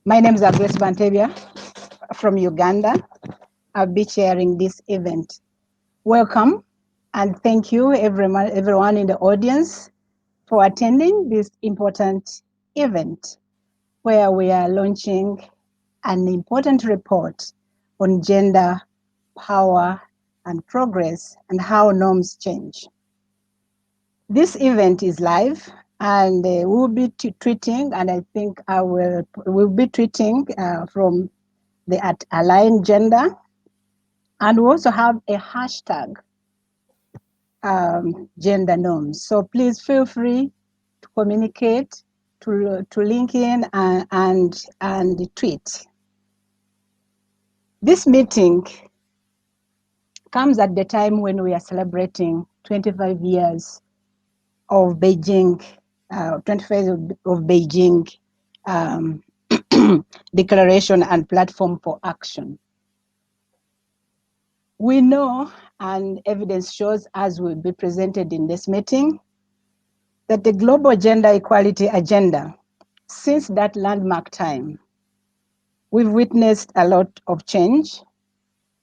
My name is Agnes Bantebia from Uganda. I'll be chairing this event. Welcome and thank you everyone in the audience for attending this important event where we are launching an important report on gender, power, and progress and how norms change. This event is live and we'll be tweeting, and I think we'll be tweeting from the Align Gender, and we also have a hashtag gender norms. So please feel free to communicate, to link in and tweet. This meeting comes at the time when we are celebrating 25 years of Beijing, 25 of Beijing Declaration and Platform for Action. We know, and evidence shows, as will be presented in this meeting, that the global gender equality agenda, since that landmark time, we've witnessed a lot of change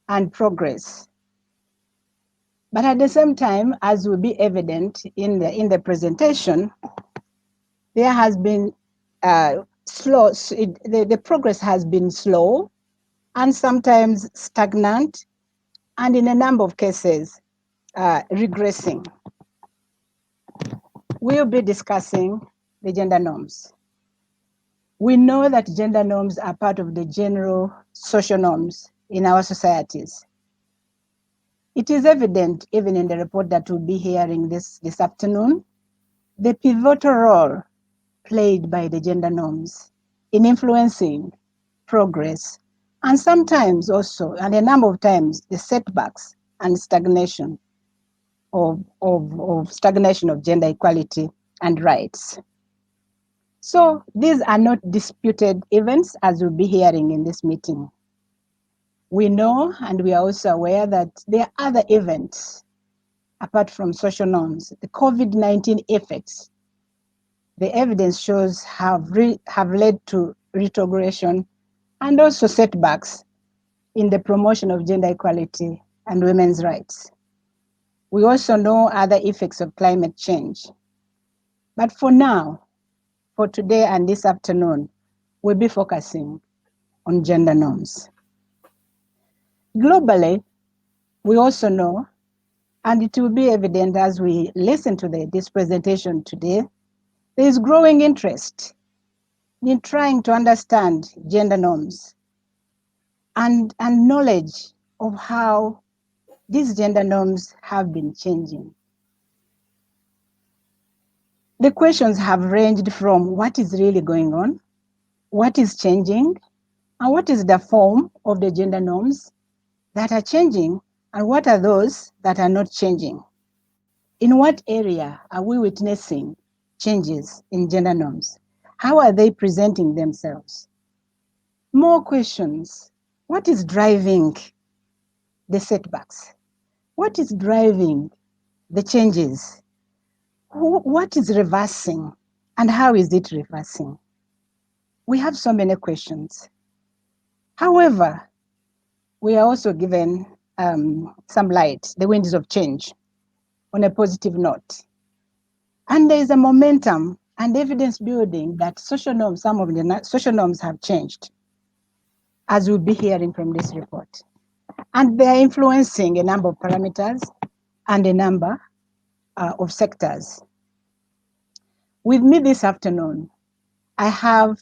and progress. But at the same time, as will be evident in the presentation, there has been the progress has been slow and sometimes stagnant, and in a number of cases, regressing. We'll be discussing the gender norms. We know that gender norms are part of the general social norms in our societies. It is evident, even in the report that we'll be hearing this afternoon, the pivotal role played by the gender norms in influencing progress, and sometimes also, and a number of times, the setbacks and stagnation of stagnation of gender equality and rights. So these are not disputed events, as we'll be hearing in this meeting. We know, and we are also aware, that there are other events apart from social norms. The COVID-19 effects, the evidence shows, have led to retrogression and also setbacks in the promotion of gender equality and women's rights. We also know other effects of climate change. But for now, for today and this afternoon, we'll be focusing on gender norms. Globally, we also know, and it will be evident as we listen to this presentation today, there is growing interest in trying to understand gender norms and knowledge of how these gender norms have been changing. The questions have ranged from what is really going on, what is changing, and what is the form of the gender norms that are changing, and what are those that are not changing? In what area are we witnessing changes in gender norms? How are they presenting themselves? More questions. What is driving the setbacks? What is driving the changes? What is reversing, and how is it reversing? We have so many questions. However, we are also given some light, the winds of change, on a positive note. And there is a momentum and evidence building that social norms, some of the social norms have changed, as we'll be hearing from this report. And they are influencing a number of parameters and a number of sectors. With me this afternoon, I have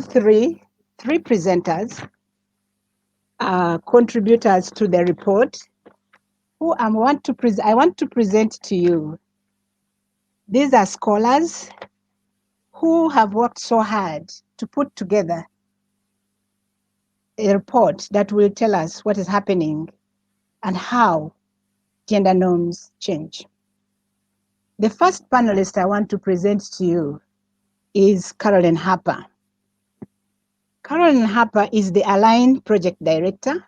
three presenters, contributors to the report, who I want to present to you. These are scholars who have worked so hard to put together a report that will tell us what is happening and how gender norms change. The first panelist I want to present to you is Carolyn Harper. Carolyn Harper is the Align Project Director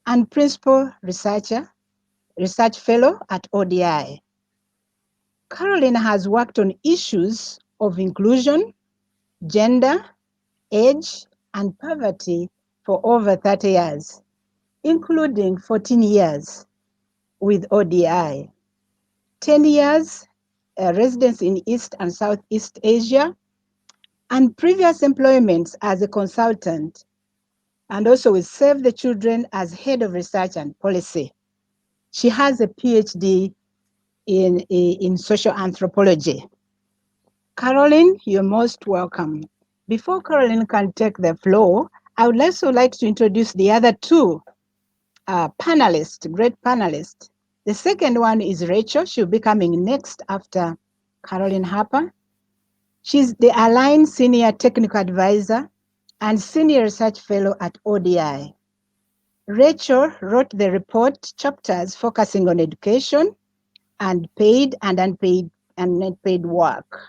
and Principal Research Fellow at ODI. Caroline has worked on issues of inclusion, gender, age, and poverty for over 30 years, including 14 years with ODI, 10 years residence in East and Southeast Asia, and previous employments as a consultant, and also with Save the Children as head of research and policy. She has a PhD in social anthropology. Caroline, you're most welcome. Before Caroline can take the floor, I would also like to introduce the other two panelists, great panelists. The second one is Rachel. She'll be coming next after Caroline Harper. She's the Aligned Senior Technical Advisor and Senior Research Fellow at ODI. Rachel wrote the report chapters focusing on education and paid and unpaid and net paid work.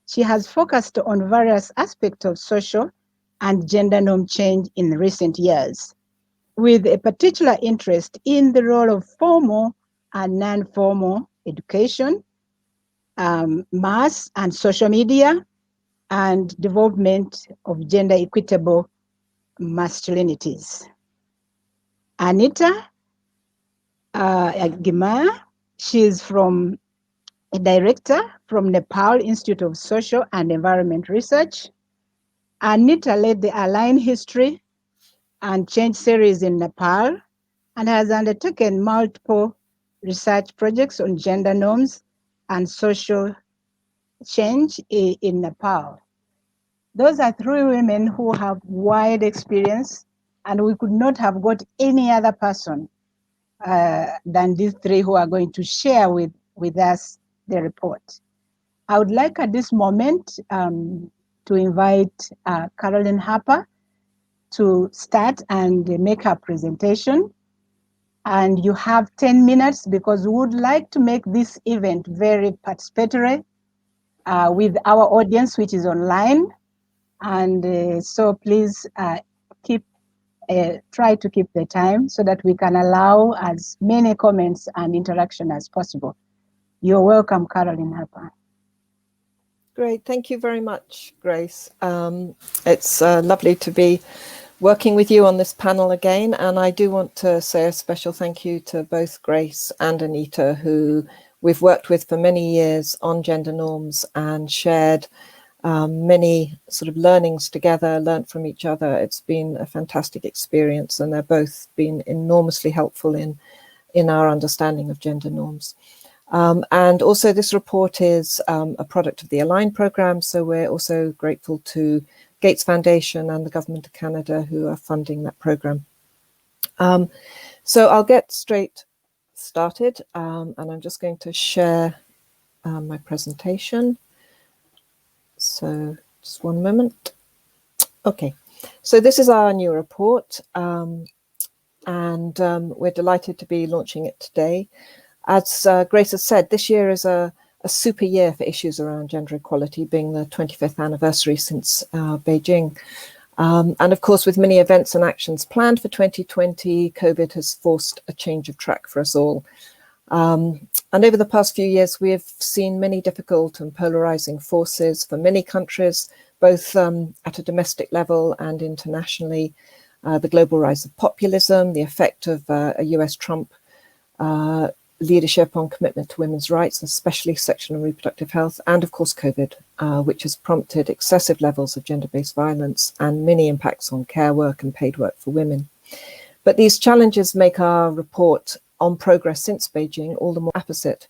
She has focused on various aspects of social and gender norm change in recent years, with a particular interest in the role of formal and non-formal education, mass and social media, and development of gender equitable masculinities. Anita Gimaya, she's a director from Nepal Institute of Social and Environment Research. Anita led the Align History and Change series in Nepal and has undertaken multiple research projects on gender norms and social change in Nepal. Those are three women who have wide experience, and we could not have got any other person than these three who are going to share with us the report. I would like at this moment to invite Caroline Harper to start and make her presentation. And you have 10 minutes because we would like to make this event very participatory with our audience, which is online. And so please try to keep the time so that we can allow as many comments and interaction as possible. You're welcome, Caroline Harper. Great, thank you very much, Grace. It's lovely to be working with you on this panel again, and I do want to say a special thank you to both Grace and Anita, who we've worked with for many years on gender norms and shared many sort of learnings together, learnt from each other. It's been a fantastic experience, and they've both been enormously helpful in our understanding of gender norms. And also this report is a product of the Align programme, so we're also grateful to Gates Foundation and the Government of Canada who are funding that programme. So I'll get straight started, and I'm just going to share my presentation. So just one moment. Okay, so this is our new report, and we're delighted to be launching it today. As Grace has said, this year is a super year for issues around gender equality, being the 25th anniversary since Beijing. And of course, with many events and actions planned for 2020, COVID has forced a change of track for us all. And over the past few years, we have seen many difficult and polarizing forces for many countries, both at a domestic level and internationally. The global rise of populism, the effect of a US Trump leadership on commitment to women's rights, especially sexual and reproductive health, and of course COVID, which has prompted excessive levels of gender-based violence and many impacts on care work and paid work for women. But these challenges make our report on progress since Beijing all the more apposite,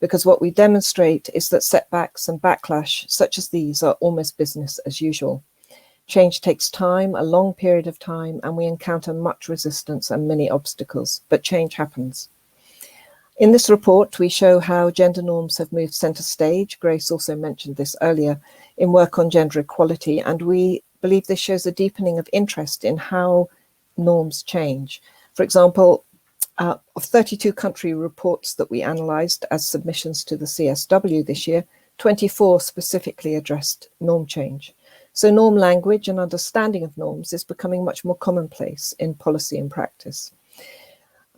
because what we demonstrate is that setbacks and backlash such as these are almost business as usual. Change takes time, a long period of time, and we encounter much resistance and many obstacles, but change happens. In this report, we show how gender norms have moved centre stage. Grace also mentioned this earlier in work on gender equality, and we believe this shows a deepening of interest in how norms change. For example, of 32 country reports that we analysed as submissions to the CSW this year, 24 specifically addressed norm change. So norm language and understanding of norms is becoming much more commonplace in policy and practice.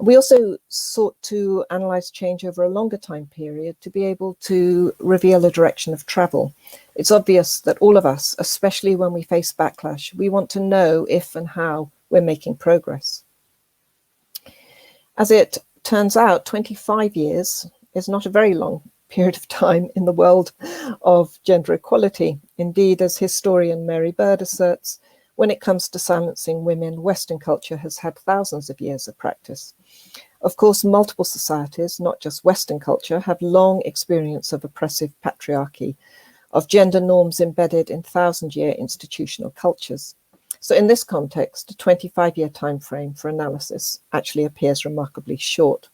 We also sought to analyse change over a longer time period to be able to reveal a direction of travel. It's obvious that all of us, especially when we face backlash, we want to know if and how we're making progress. As it turns out, 25 years is not a very long period of time in the world of gender equality. Indeed, as historian Mary Bird asserts, when it comes to silencing women, Western culture has had thousands of years of practice. Of course, multiple societies, not just Western culture, have long experience of oppressive patriarchy, of gender norms embedded in thousand-year institutional cultures. So in this context, a 25-year time frame for analysis actually appears remarkably short.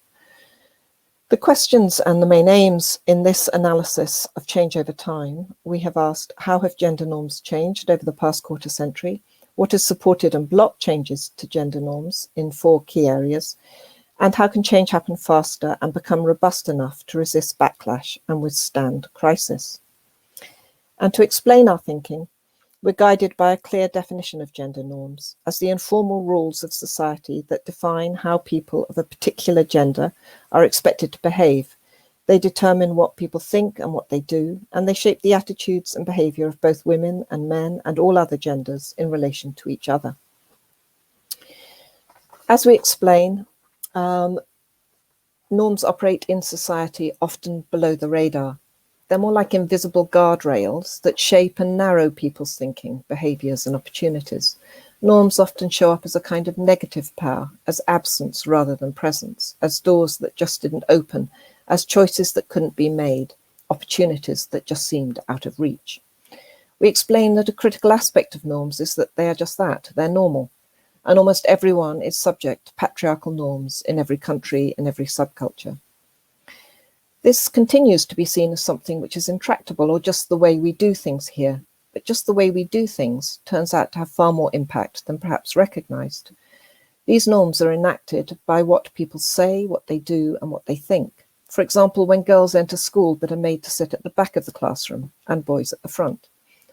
The questions and the main aims in this analysis of change over time, we have asked, how have gender norms changed over the past quarter century? What has supported and blocked changes to gender norms in 4 key areas? And how can change happen faster and become robust enough to resist backlash and withstand crisis? And to explain our thinking, we're guided by a clear definition of gender norms as the informal rules of society that define how people of a particular gender are expected to behave. They determine what people think and what they do, and they shape the attitudes and behavior of both women and men and all other genders in relation to each other. As we explain, norms operate in society often below the radar. They're more like invisible guardrails that shape and narrow people's thinking, behaviours and opportunities. Norms often show up as a kind of negative power, as absence rather than presence, as doors that just didn't open, as choices that couldn't be made, opportunities that just seemed out of reach. We explain that a critical aspect of norms is that they are just that, they're normal. And almost everyone is subject to patriarchal norms in every country and every subculture. This continues to be seen as something which is intractable or just the way we do things here. But just the way we do things turns out to have far more impact than perhaps recognised. These norms are enacted by what people say, what they do, and what they think. For example, when girls enter school but are made to sit at the back of the classroom and boys at the front.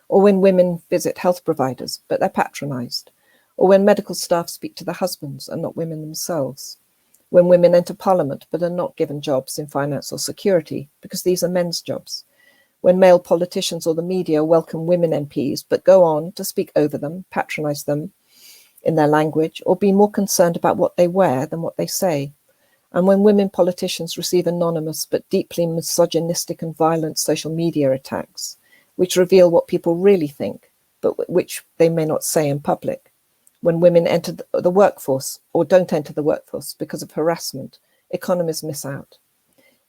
Or when women visit health providers but they're patronised. Or when medical staff speak to their husbands and not women themselves. When women enter parliament but are not given jobs in finance or security because these are men's jobs. When male politicians or the media welcome women MPs but go on to speak over them, patronise them in their language, or be more concerned about what they wear than what they say. And when women politicians receive anonymous but deeply misogynistic and violent social media attacks, which reveal what people really think, but which they may not say in public. When women enter the workforce or don't enter the workforce because of harassment, economies miss out.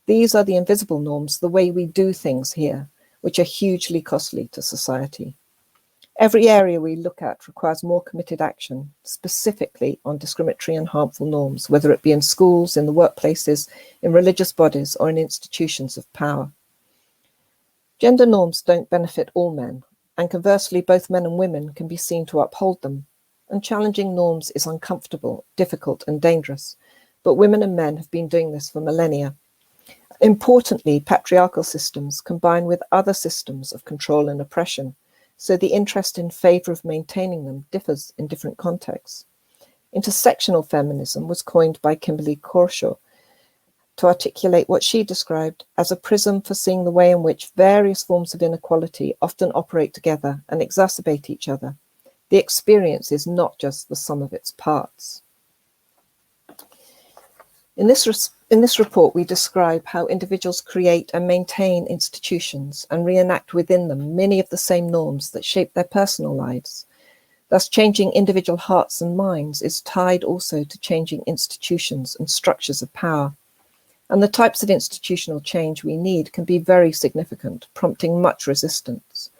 These are the invisible norms, the way we do things here, which are hugely costly to society. Every area we look at requires more committed action, specifically on discriminatory and harmful norms, whether it be in schools, in the workplaces, in religious bodies, or in institutions of power. Gender norms don't benefit all men, and conversely, both men and women can be seen to uphold them. And challenging norms is uncomfortable, difficult, and dangerous. But women and men have been doing this for millennia. Importantly, patriarchal systems combine with other systems of control and oppression, so the interest in favour of maintaining them differs in different contexts. Intersectional feminism was coined by Kimberly Crenshaw to articulate what she described as a prism for seeing the way in which various forms of inequality often operate together and exacerbate each other. The experience is not just the sum of its parts. In this report, we describe how individuals create and maintain institutions and reenact within them many of the same norms that shape their personal lives. Thus, changing individual hearts and minds is tied also to changing institutions and structures of power. And the types of institutional change we need can be very significant, prompting much resistance.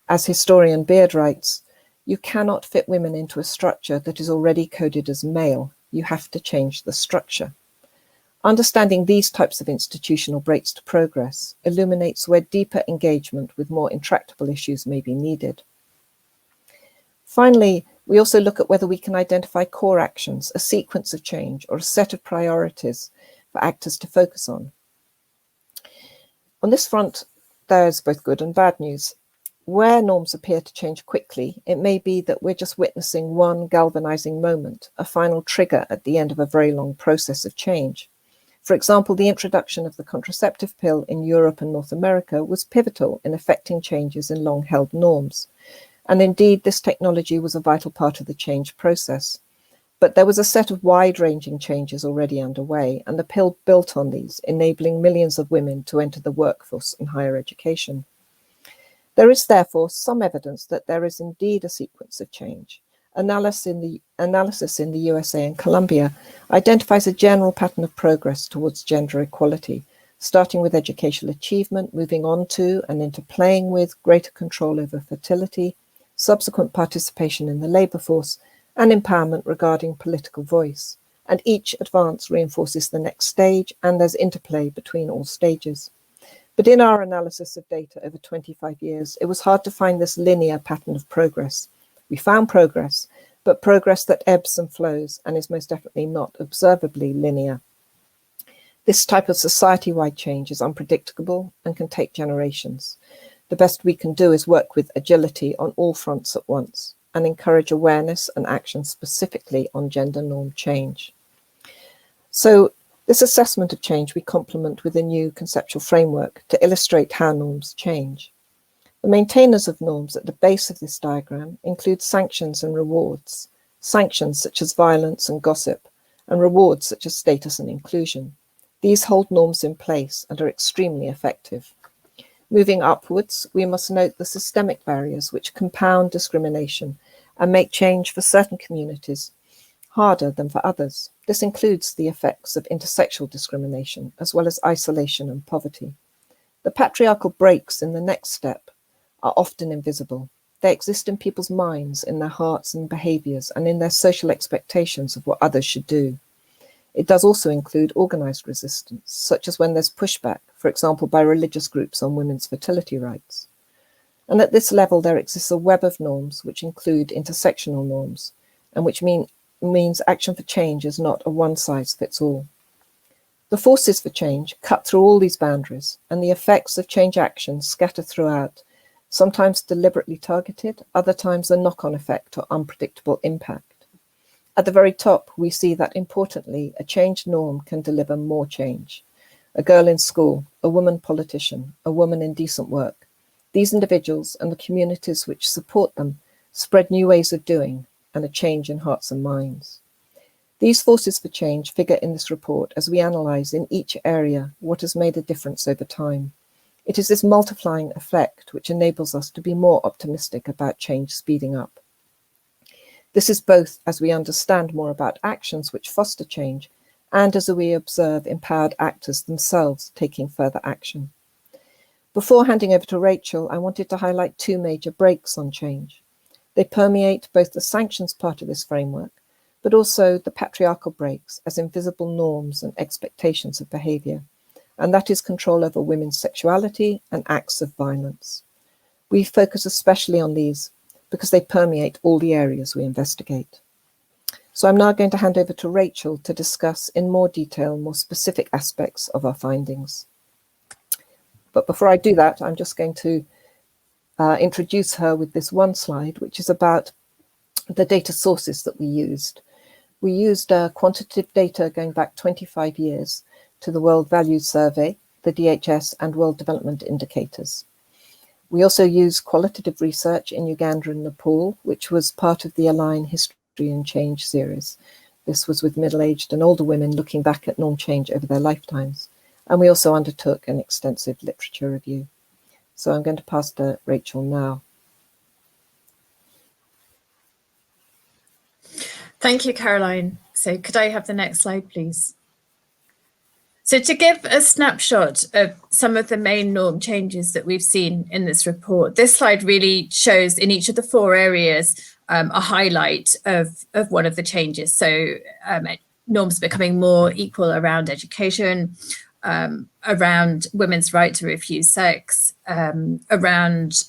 As historian Beard writes, you cannot fit women into a structure that is already coded as male. You have to change the structure. Understanding these types of institutional breaks to progress illuminates where deeper engagement with more intractable issues may be needed. Finally, we also look at whether we can identify core actions, a sequence of change, or a set of priorities for actors to focus on. On this front, there's both good and bad news. where norms appear to change quickly, it may be that we're just witnessing one galvanizing moment, a final trigger at the end of a very long process of change. For example, the introduction of the contraceptive pill in Europe and North America was pivotal in affecting changes in long-held norms. And indeed, this technology was a vital part of the change process. But there was a set of wide-ranging changes already underway, and the pill built on these, enabling millions of women to enter the workforce and higher education. There is therefore some evidence that there is indeed a sequence of change. Analysis in the USA and Colombia identifies a general pattern of progress towards gender equality, starting with educational achievement, moving on to and into playing with greater control over fertility, subsequent participation in the labour force, and empowerment regarding political voice. And each advance reinforces the next stage, and there's interplay between all stages. But in our analysis of data over 25 years, it was hard to find this linear pattern of progress. We found progress, but progress that ebbs and flows and is most definitely not observably linear. This type of society-wide change is unpredictable and can take generations. The best we can do is work with agility on all fronts at once and encourage awareness and action specifically on gender norm change. So this assessment of change we complement with a new conceptual framework to illustrate how norms change. The maintainers of norms at the base of this diagram include sanctions and rewards, sanctions such as violence and gossip, and rewards such as status and inclusion. These hold norms in place and are extremely effective. Moving upwards, we must note the systemic barriers which compound discrimination and make change for certain communities harder than for others. This includes the effects of intersectional discrimination, as well as isolation and poverty. The patriarchal breaks in the next step are often invisible. They exist in people's minds, in their hearts and behaviours, and in their social expectations of what others should do. It does also include organised resistance, such as when there's pushback, for example, by religious groups on women's fertility rights. And at this level, there exists a web of norms which include intersectional norms, and which means action for change is not a one-size-fits-all. The forces for change cut through all these boundaries, and the effects of change action scatter throughout, sometimes deliberately targeted, other times a knock-on effect or unpredictable impact. At the very top, we see that importantly, a changed norm can deliver more change. A girl in school, a woman politician, a woman in decent work. These individuals and the communities which support them spread new ways of doing and a change in hearts and minds. These forces for change figure in this report as we analyse in each area what has made a difference over time. It is this multiplying effect which enables us to be more optimistic about change speeding up. This is both as we understand more about actions which foster change and as we observe empowered actors themselves taking further action. Before handing over to Rachel, I wanted to highlight two major breaks on change. They permeate both the sanctions part of this framework, but also the patriarchal breaks as invisible norms and expectations of behaviour, and that is control over women's sexuality and acts of violence. We focus especially on these because they permeate all the areas we investigate. So I'm now going to hand over to Rachel to discuss in more detail more specific aspects of our findings. But before I do that, I'm just going to introduce her with this one slide, which is about the data sources that we used. We used quantitative data going back 25 years to the World Values Survey, the DHS, and World Development Indicators. We also used qualitative research in Uganda and Nepal, which was part of the Align History and Change series. This was with middle-aged and older women looking back at norm change over their lifetimes. And we also undertook an extensive literature review. So I'm going to pass to Rachel now. Thank you, Caroline. So could I have the next slide, please? So to give a snapshot of some of the main norm changes that we've seen in this report, this slide really shows in each of the four areas a highlight of one of the changes. So norms becoming more equal around education, around women's right to refuse sex, around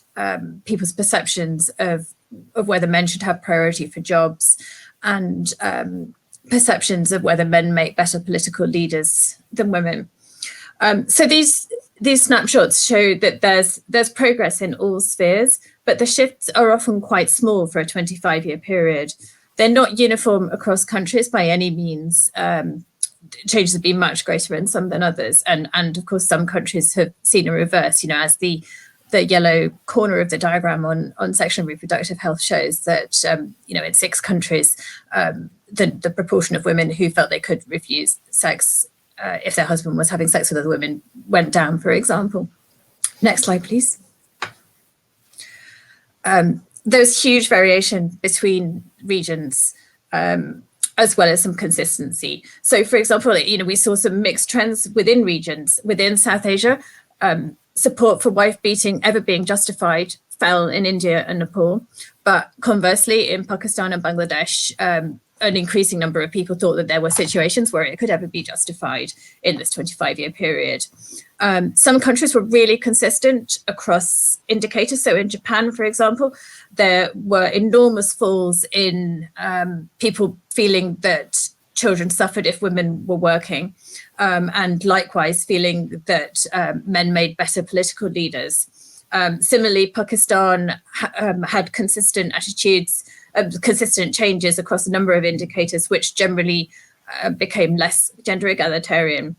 people's perceptions of whether men should have priority for jobs, and perceptions of whether men make better political leaders than women. So these these snapshots show that there's progress in all spheres, but the shifts are often quite small for a 25-year period. They're not uniform across countries by any means. Changes have been much greater in some than others, and of course some countries have seen a reverse. You know, as the yellow corner of the diagram on sexual and reproductive health shows that you know, in 6 countries, the proportion of women who felt they could refuse sex if their husband was having sex with other women went down, for example. Next slide, please. There's huge variation between regions, as well as some consistency. So, for example, you know, we saw some mixed trends within regions. Within South Asia, support for wife beating ever being justified fell in India and Nepal, but conversely, in Pakistan and Bangladesh, an increasing number of people thought that there were situations where it could ever be justified in this 25-year period. Some countries were really consistent across indicators. So in Japan, for example, there were enormous falls in people feeling that children suffered if women were working, and likewise feeling that men made better political leaders. Similarly, Pakistan had consistent attitudes, consistent changes across a number of indicators, which generally became less gender egalitarian.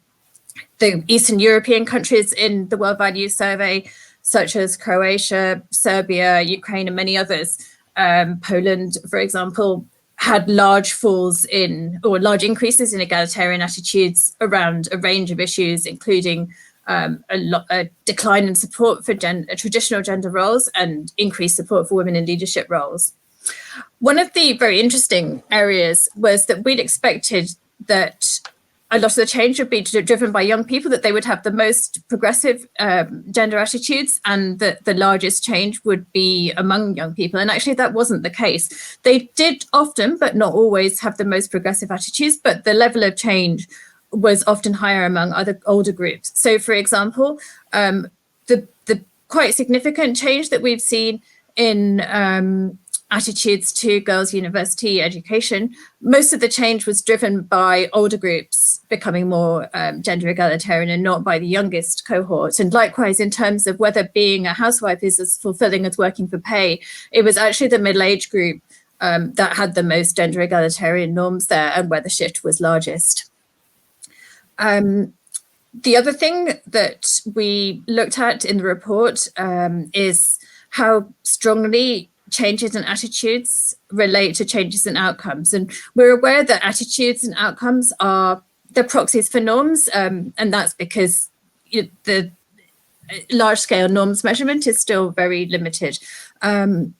The Eastern European countries in the World Values Survey, such as Croatia, Serbia, Ukraine, and many others, Poland, for example, had large falls in, or large increases in egalitarian attitudes around a range of issues, including a decline in support for traditional gender roles and increased support for women in leadership roles. One of the very interesting areas was that we'd expected that a lot of the change would be driven by young people, that they would have the most progressive gender attitudes, and that the largest change would be among young people. And actually that wasn't the case. They did often, but not always, have the most progressive attitudes, but the level of change was often higher among other older groups. So for example, the quite significant change that we've seen in attitudes to girls' university education, most of the change was driven by older groups becoming more gender egalitarian and not by the youngest cohort. And likewise, in terms of whether being a housewife is as fulfilling as working for pay, it was actually the middle-aged group that had the most gender egalitarian norms there, and where the shift was largest. The other thing that we looked at in the report is how strongly changes in attitudes relate to changes in outcomes. And we're aware that attitudes and outcomes are the proxies for norms, and that's because the large-scale norms measurement is still very limited. And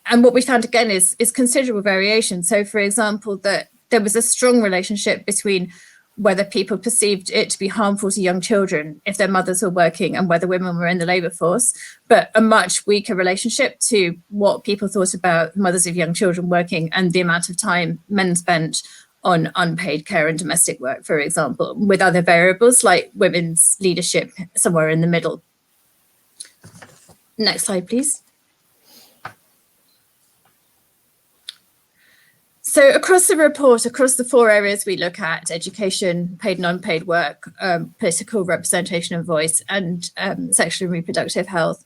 what we found again is considerable variation. So for example, that there was a strong relationship between whether people perceived it to be harmful to young children if their mothers were working and whether women were in the labour force, but a much weaker relationship to what people thought about mothers of young children working and the amount of time men spent on unpaid care and domestic work, for example, with other variables like women's leadership somewhere in the middle. Next slide, please. So across the report, across the 4 areas we look at: education, paid and unpaid work, political representation and voice, and sexual and reproductive health.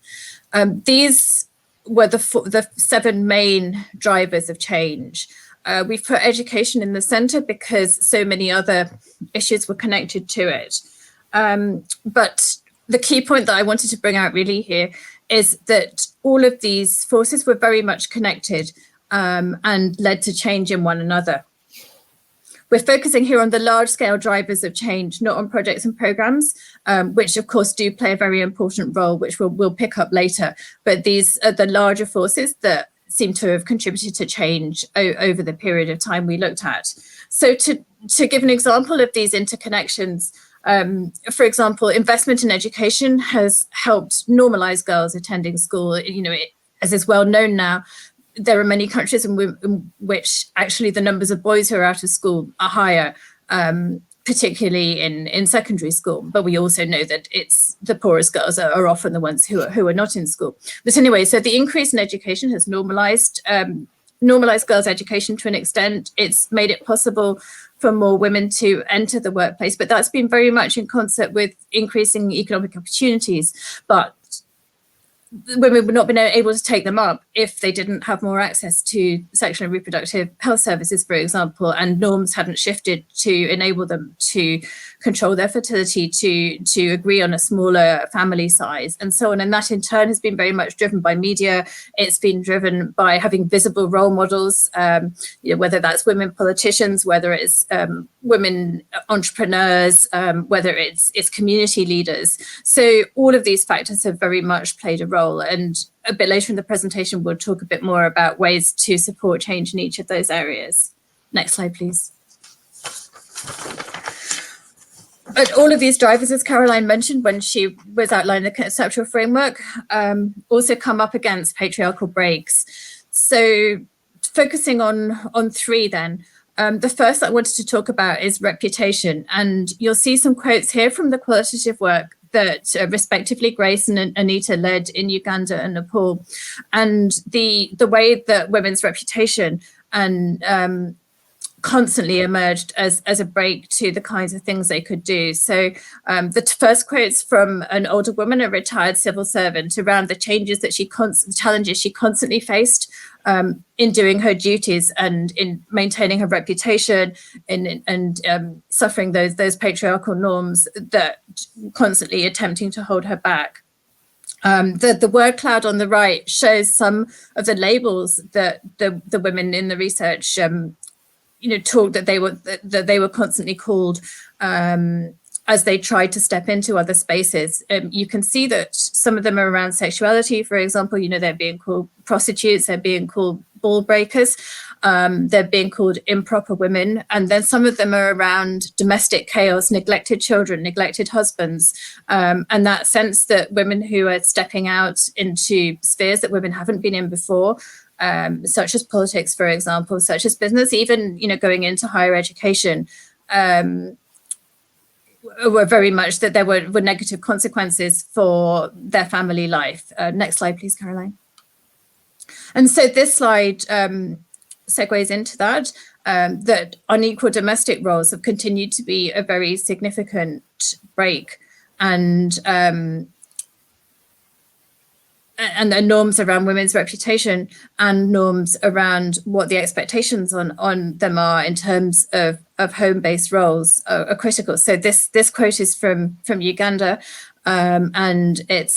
These were the 7 main drivers of change. We've put education in the centre because so many other issues were connected to it. But the key point that I wanted to bring out really here is that all of these forces were very much connected and led to change in one another. We're focusing here on the large-scale drivers of change, not on projects and programs, which of course do play a very important role, which we'll pick up later. But these are the larger forces that seem to have contributed to change over the period of time we looked at. So to give an example of these interconnections, for example, investment in education has helped normalize girls attending school. As is well known now, there are many countries in which actually the numbers of boys who are out of school are higher, particularly in secondary school. But we also know that it's the poorest girls are often the ones who are not in school. But anyway, so the increase in education has normalized normalized girls' education to an extent. It's made it possible for more women to enter the workplace, but that's been very much in concert with increasing economic opportunities. But women would not been able to take them up if they didn't have more access to sexual and reproductive health services, for example, and norms hadn't shifted to enable them to control their fertility, to agree on a smaller family size, and so on. And that in turn has been very much driven by media. It's been driven by having visible role models, whether that's women politicians, whether it's women entrepreneurs, whether it's community leaders. So all of these factors have very much played a role. And a bit later in the presentation, we'll talk a bit more about ways to support change in each of those areas. Next slide, please. But all of these drivers, as Caroline mentioned when she was outlining the conceptual framework, also come up against patriarchal breaks. So focusing on three then. The first I wanted to talk about is reputation. And you'll see some quotes here from the qualitative work that respectively Grace and Anita led in Uganda and Nepal. And the way that women's reputation and constantly emerged as a break to the kinds of things they could do. So the first quote's from an older woman, a retired civil servant, around the changes that challenges she constantly faced in doing her duties and in maintaining her reputation and suffering those patriarchal norms that constantly attempting to hold her back. The word cloud on the right shows some of the labels that the women in the research talk that they were constantly called as they tried to step into other spaces. You can see that some of them are around sexuality, for example. They're being called prostitutes, they're being called ball breakers, they're being called improper women, and then some of them are around domestic chaos, neglected children, neglected husbands, and that sense that women who are stepping out into spheres that women haven't been in before, such as politics, for example, such as business, even going into higher education, were very much that there were negative consequences for their family life. Next slide, please, Caroline. And so this slide segues into that, that unequal domestic roles have continued to be a very significant break, and the norms around women's reputation and norms around what the expectations on them are in terms of home-based roles are critical. So this quote is from Uganda, and it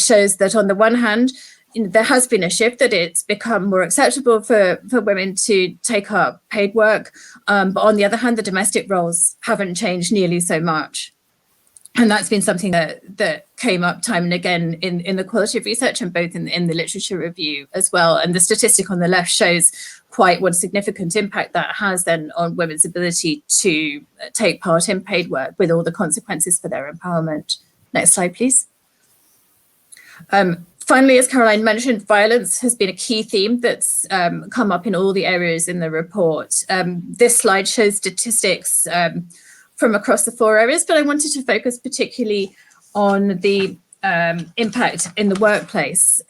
shows that on the one hand, there has been a shift, that it's become more acceptable for women to take up paid work, but on the other hand, the domestic roles haven't changed nearly so much. And that's been something that came up time and again in the quality of research and both in the literature review as well. And the statistic on the left shows quite what a significant impact that has then on women's ability to take part in paid work, with all the consequences for their empowerment. Next slide, please. Finally, as Caroline mentioned, violence has been a key theme that's come up in all the areas in the report. This slide shows statistics from across the four areas, but I wanted to focus particularly on the impact in the workplace.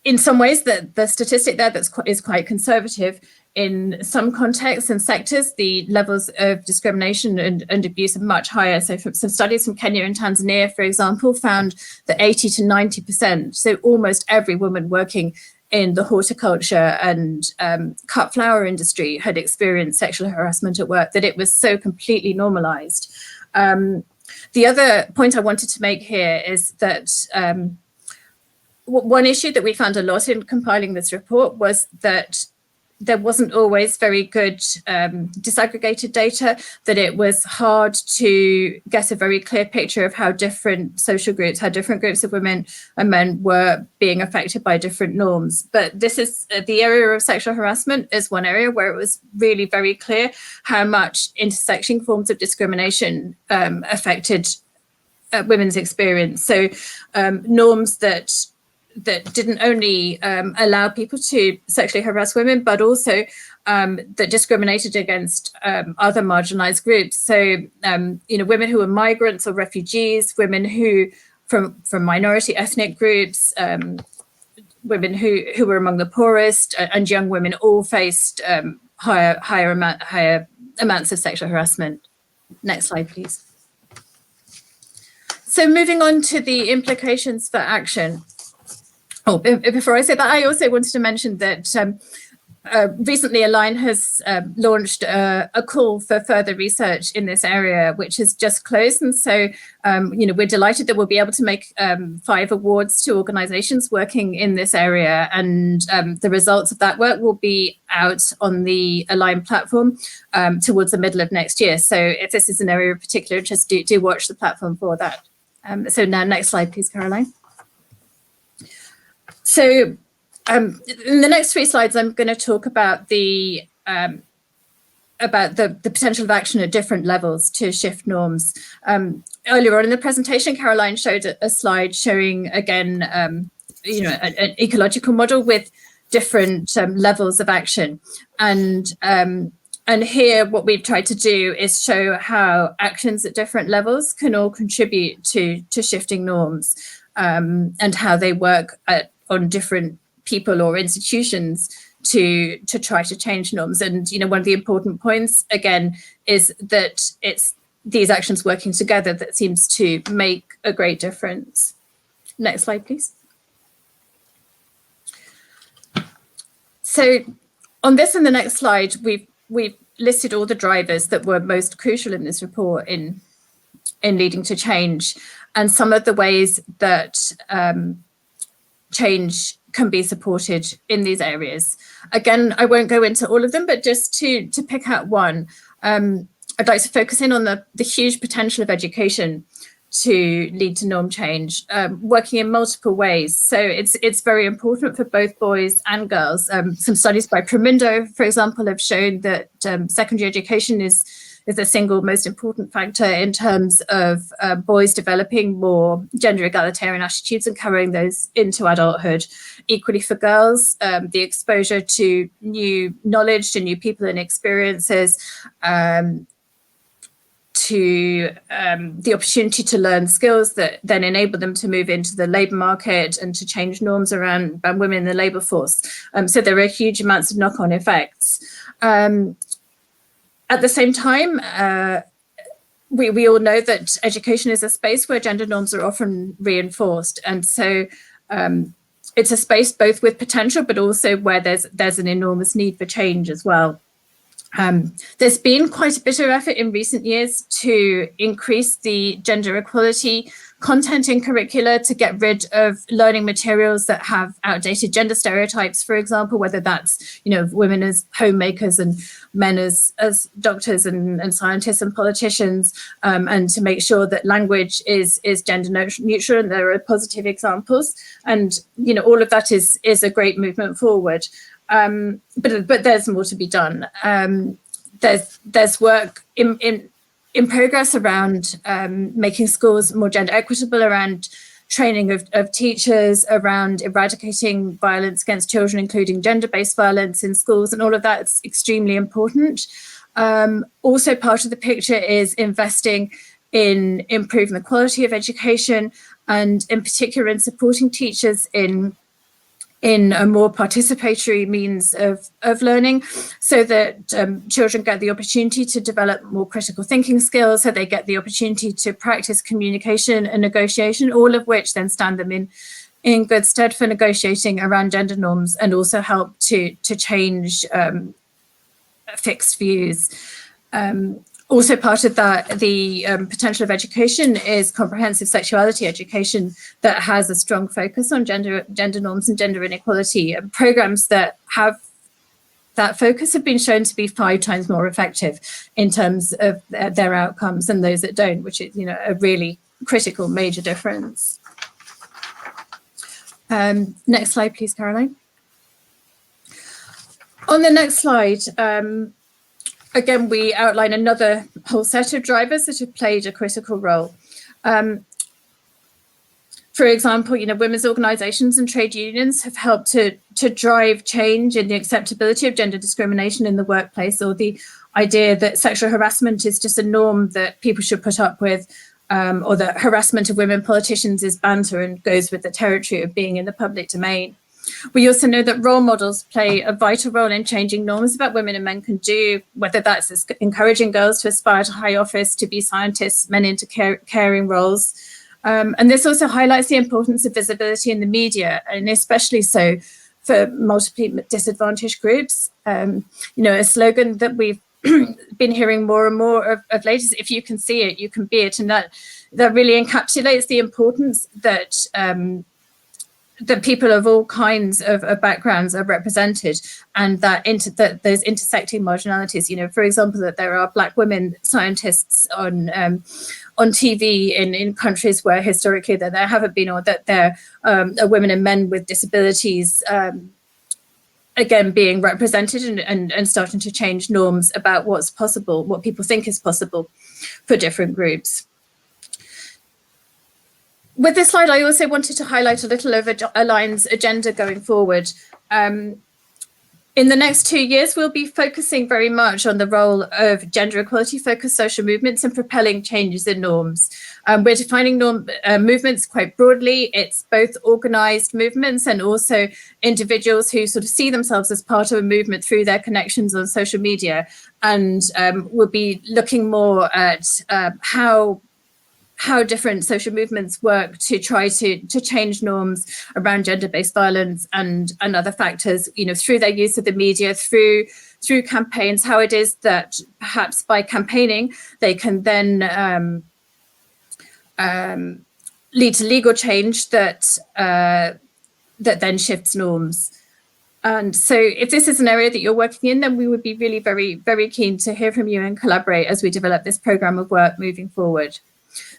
In some ways, the statistic there is quite conservative. In some contexts and sectors, the levels of discrimination and abuse are much higher. So from some studies from Kenya and Tanzania, for example, found that 80 to 90%, so almost every woman working in the horticulture and cut flower industry had experienced sexual harassment at work, that it was so completely normalized. The other point I wanted to make here is that one issue that we found a lot in compiling this report was that there wasn't always very good disaggregated data, that it was hard to get a very clear picture of how different social groups, how different groups of women and men were being affected by different norms. But this is the area of sexual harassment is one area where it was really very clear how much intersecting forms of discrimination affected women's experience. So norms that didn't only allow people to sexually harass women, but also that discriminated against other marginalized groups. So, women who are migrants or refugees, women who from minority ethnic groups, women who were among the poorest, and young women all faced higher amounts of sexual harassment. Next slide, please. So moving on to the implications for action. Oh, before I say that, I also wanted to mention that recently Align has launched a call for further research in this area, which has just closed. And so, we're delighted that we'll be able to make 5 awards to organizations working in this area. And the results of that work will be out on the Align platform towards the middle of next year. So if this is an area of particular interest, do watch the platform for that. So now next slide, please, Caroline. So in the next 3 slides, I'm going to talk about the potential of action at different levels to shift norms. Earlier on in the presentation, Caroline showed a slide showing again, an ecological model with different levels of action, and here what we've tried to do is show how actions at different levels can all contribute to shifting norms, and how they work on different people or institutions to try to change norms. And one of the important points again is that it's these actions working together that seems to make a great difference. Next slide, please. So on this and the next slide, we've listed all the drivers that were most crucial in this report in leading to change, and some of the ways that change can be supported in these areas. Again, I won't go into all of them, but just to pick out one, I'd like to focus in on the huge potential of education to lead to norm change, working in multiple ways. So it's very important for both boys and girls. Some studies by Promindo, for example, have shown that secondary education is the single most important factor in terms of boys developing more gender egalitarian attitudes and carrying those into adulthood. Equally for girls, the exposure to new knowledge, to new people and experiences, to the opportunity to learn skills that then enable them to move into the labour market and to change norms around women in the labour force. So there are huge amounts of knock-on effects. At the same time, we all know that education is a space where gender norms are often reinforced. And so it's a space both with potential, but also where there's an enormous need for change as well. There's been quite a bit of effort in recent years to increase the gender equality content in curricula, to get rid of learning materials that have outdated gender stereotypes, for example, whether that's women as homemakers and men as doctors and scientists and politicians, and to make sure that language is gender neutral, and there are positive examples, and all of that is a great movement forward. But there's more to be done. There's work in progress around making schools more gender equitable, around training of teachers, around eradicating violence against children, including gender-based violence in schools, and all of that is extremely important. Also part of the picture is investing in improving the quality of education, and in particular in supporting teachers in a more participatory means of learning, so that children get the opportunity to develop more critical thinking skills, so they get the opportunity to practice communication and negotiation, all of which then stand them in good stead for negotiating around gender norms, and also help to change fixed views. Also part of that, the potential of education is comprehensive sexuality education that has a strong focus on gender norms and gender inequality. And programs that have that focus have been shown to be 5 times more effective in terms of their outcomes than those that don't, which is a really critical major difference. Next slide, please, Caroline. On the next slide, again, we outline another whole set of drivers that have played a critical role. For example, women's organisations and trade unions have helped to drive change in the acceptability of gender discrimination in the workplace, or the idea that sexual harassment is just a norm that people should put up with, or that harassment of women politicians is banter and goes with the territory of being in the public domain. We also know that role models play a vital role in changing norms about women and men can do, whether that's encouraging girls to aspire to high office, to be scientists, men into caring roles. And this also highlights the importance of visibility in the media, and especially so for multiply disadvantaged groups. A slogan that we've been hearing more and more of late is, if you can see it, you can be it. And that really encapsulates the importance that that people of all kinds of backgrounds are represented, and that those intersecting marginalities. For example, that there are Black women scientists on TV in countries where historically there haven't been, or that there are women and men with disabilities again being represented and starting to change norms about what's possible, what people think is possible for different groups. With this slide, I also wanted to highlight a little of Align's agenda going forward. In the next 2 years, we'll be focusing very much on the role of gender equality-focused social movements and propelling changes in norms. We're defining movements quite broadly. It's both organised movements and also individuals who sort of see themselves as part of a movement through their connections on social media. And we'll be looking more at how different social movements work to try to change norms around gender-based violence and other factors, through their use of the media, through campaigns, how it is that perhaps by campaigning, they can then lead to legal change that then shifts norms. And so if this is an area that you're working in, then we would be really very, very keen to hear from you and collaborate as we develop this programme of work moving forward.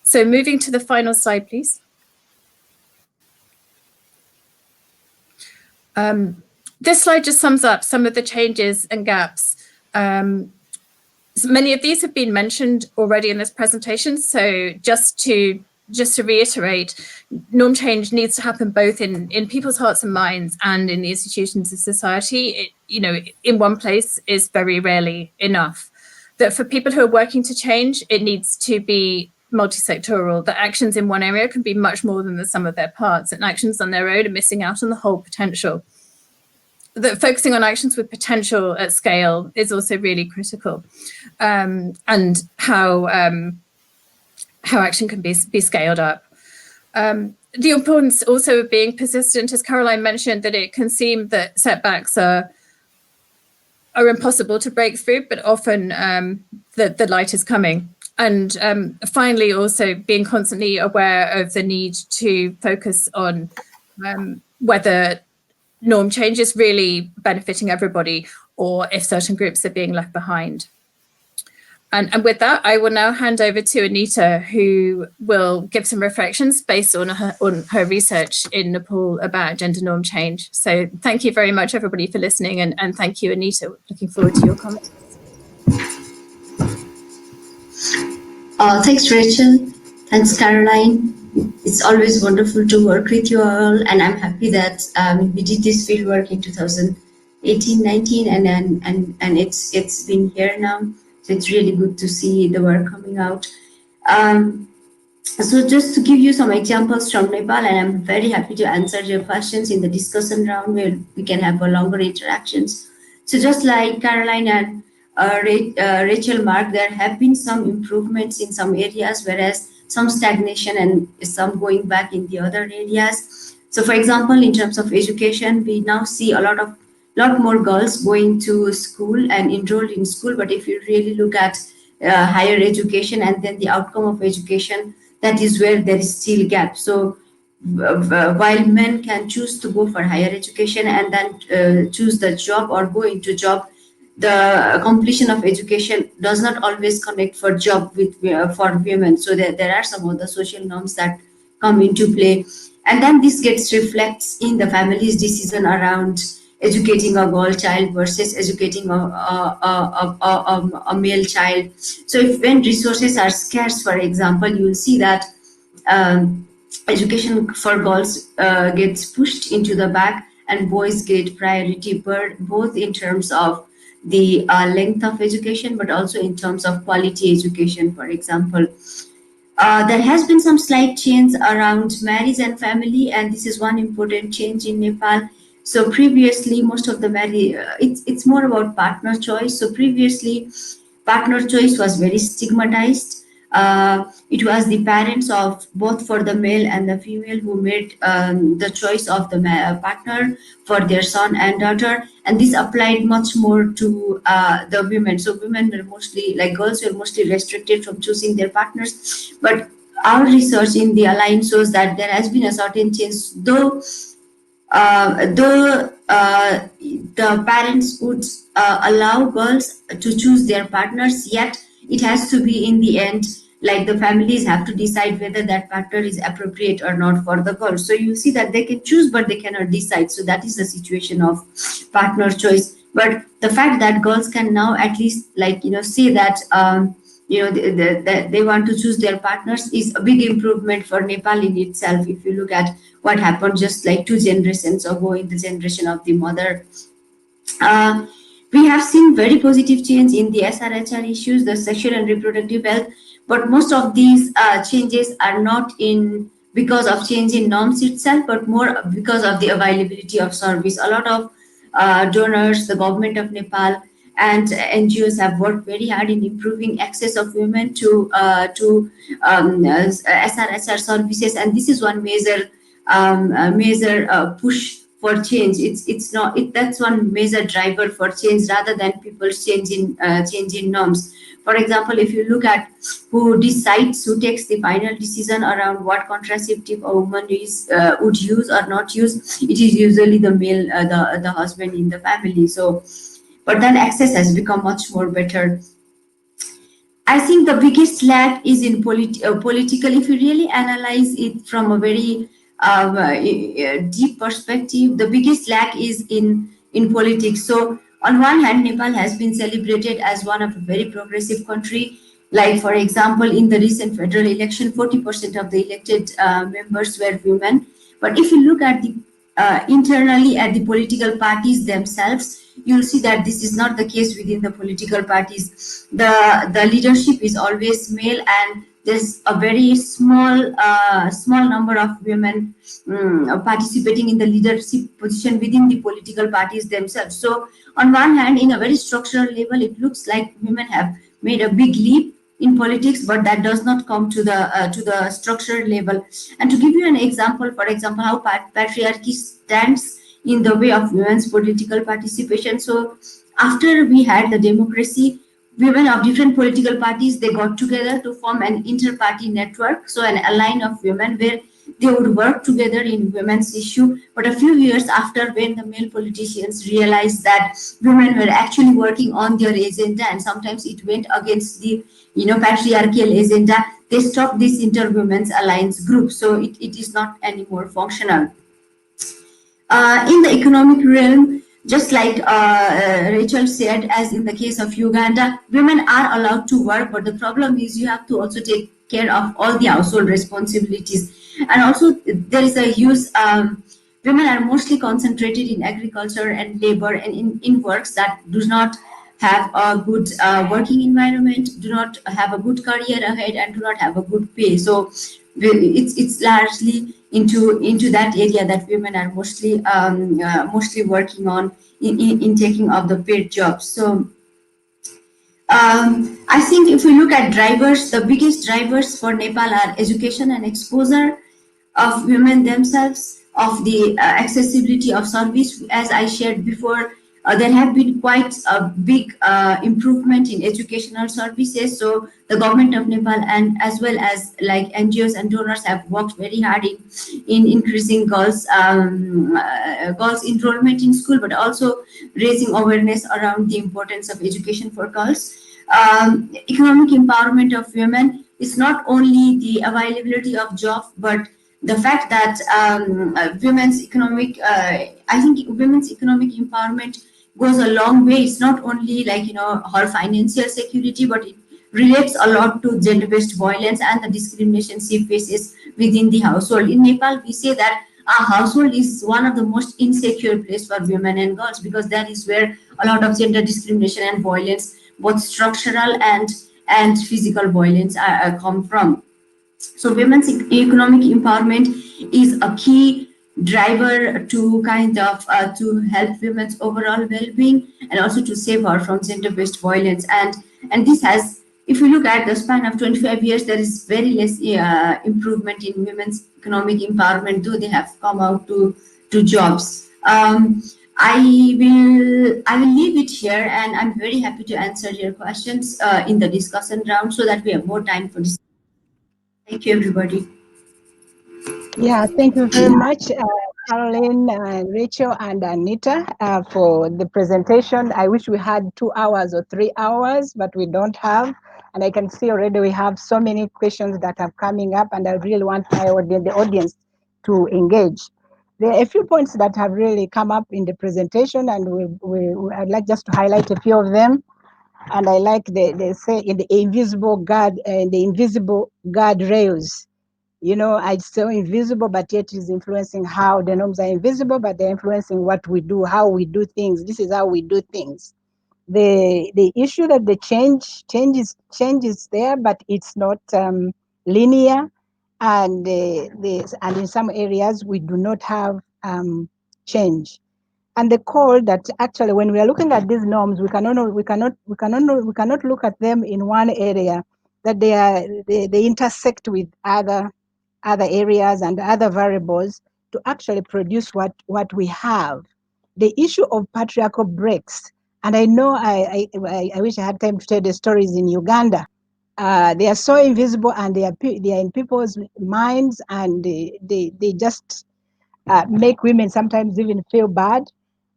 So moving to the final slide, please. This slide just sums up some of the changes and gaps. So many of these have been mentioned already in this presentation. So just to reiterate, norm change needs to happen both in people's hearts and minds and in the institutions of society. In one place is very rarely enough. That for people who are working to change, it needs to be multi-sectoral, that actions in one area can be much more than the sum of their parts, and actions on their own are missing out on the whole potential. That focusing on actions with potential at scale is also really critical, and how action can be scaled up. The importance also of being persistent, as Caroline mentioned, that it can seem that setbacks are impossible to break through, but often the light is coming. And finally, also being constantly aware of the need to focus on whether norm change is really benefiting everybody or if certain groups are being left behind. And with that, I will now hand over to Anita, who will give some reflections based on her research in Nepal about gender norm change. So thank you very much, everybody, for listening. And thank you, Anita. Looking forward to your comments. Thanks, Rachel. Thanks, Caroline. It's always wonderful to work with you all, and I'm happy that we did this field work in 2018-19, and it's been here now. So it's really good to see the work coming out. So just to give you some examples from Nepal, and I'm very happy to answer your questions in the discussion round where we can have a longer interactions. So just like Caroline and Rachel marked, there have been some improvements in some areas, whereas some stagnation and some going back in the other areas. So for example, in terms of education, we now see a lot more girls going to school and enrolled in school. But if you really look at higher education and then the outcome of education, that is where there is still gap. So while men can choose to go for higher education and then choose the job or go into job, the completion of education does not always connect for job with for women. So there are some other social norms that come into play, and then this gets reflects in the family's decision around educating a girl child versus educating a male child. So if when resources are scarce, for example, you will see that education for girls gets pushed into the back and boys get priority, both in terms of the length of education, but also in terms of quality education, for example. There has been some slight change around marriage and family, and this is one important change in Nepal, So previously, most of the it's more about partner choice. So previously, partner choice was very stigmatized. It was the parents of both for the male and the female who made the choice of the partner for their son and daughter, and this applied much more to the women. So women were mostly, like girls were mostly restricted from choosing their partners. But our research in the Alliance shows that there has been a certain change, though the parents would allow girls to choose their partners, yet it has to be in the end, like the families have to decide whether that partner is appropriate or not for the girl. So you see that they can choose, but they cannot decide. So that is the situation of partner choice. But the fact that girls can now at least, like, say that they want to choose their partners is a big improvement for Nepal in itself. If you look at what happened just like 2 generations ago in the generation of the mother, uh, we have seen very positive change in the SRHR issues, the sexual and reproductive health, but most of these changes are not in because of change in norms itself, but more because of the availability of service. A lot of donors, the government of Nepal, and NGOs have worked very hard in improving access of women to SRHR services, and this is one major push for change. It's not it That's one major driver for change rather than people's change in norms. For example, if you look at who takes the final decision around what contraceptive a woman would use or not use, it is usually the male, the husband in the family. So, but then access has become much more better. I think the biggest lag is in political. If you really analyze it from a very deep perspective, the biggest lag is in politics. So, on one hand, Nepal has been celebrated as one of a very progressive country. Like, for example, in the recent federal election, 40% of the elected members were women. But if you look at the internally at the political parties themselves, you'll see that this is not the case within the political parties. The leadership is always male, and there's a very small number of women participating in the leadership position within the political parties themselves. So on one hand, in a very structural level, it looks like women have made a big leap in politics, but that does not come to the structural level. And to give you an example, for example, how patriarchy stands in the way of women's political participation. So after we had the democracy, women of different political parties, they got together to form an inter-party network, so an alliance of women where they would work together in women's issue. But a few years after, when the male politicians realized that women were actually working on their agenda, and sometimes it went against the patriarchal agenda, they stopped this inter-women's alliance group. So it is not anymore functional. In the economic realm, just like Rachel said, as in the case of Uganda, women are allowed to work, but the problem is you have to also take care of all the household responsibilities. And also, there is a huge, women are mostly concentrated in agriculture and labor and in works that do not have a good working environment, do not have a good career ahead, and do not have a good pay. So it's largely into that area that women are mostly working on in taking of the paid jobs. So I think if we look at drivers, the biggest drivers for Nepal are education and exposure of women themselves, of the accessibility of service. As I shared before, there have been quite a big improvement in educational services. So the government of Nepal, and as well as like NGOs and donors, have worked very hard in increasing girls enrollment in school, but also raising awareness around the importance of education for girls. Economic empowerment of women is not only the availability of jobs, but the fact that women's economic, I think women's economic empowerment goes a long way. It's not only like her financial security, but it relates a lot to gender-based violence and the discrimination she faces within the household. In Nepal, we say that our household is one of the most insecure place for women and girls, because that is where a lot of gender discrimination and violence, both structural and physical violence, come from. So women's economic empowerment is a key driver to kind of to help women's overall well-being and also to save her from gender-based violence. And this has, if you look at the span of 25 years, there is very less improvement in women's economic empowerment, though they have come out to jobs. I will leave it here, and I'm very happy to answer your questions in the discussion round so that we have more time for this. Thank you, everybody. Yeah, thank you very much, Caroline, Rachel, and Anita, for the presentation. I wish we had 2 hours or 3 hours, but we don't have. And I can see already we have so many questions that are coming up, and I really want the audience to engage. There are a few points that have really come up in the presentation, and I'd like just to highlight a few of them. And I like they say in the invisible guardrails. You know, it's so invisible, but yet is influencing how the norms are invisible, but they're influencing what we do, how we do things. This is how we do things. The issue that the change is there, but it's not linear, and and in some areas we do not have change. And the call that actually, when we are looking at these norms, we cannot look at them in one area, that they intersect with other areas and other variables to actually produce what we have. The issue of patriarchal breaks, and I know I wish I had time to tell the stories in Uganda. They are so invisible, and they are in people's minds, and they just make women sometimes even feel bad.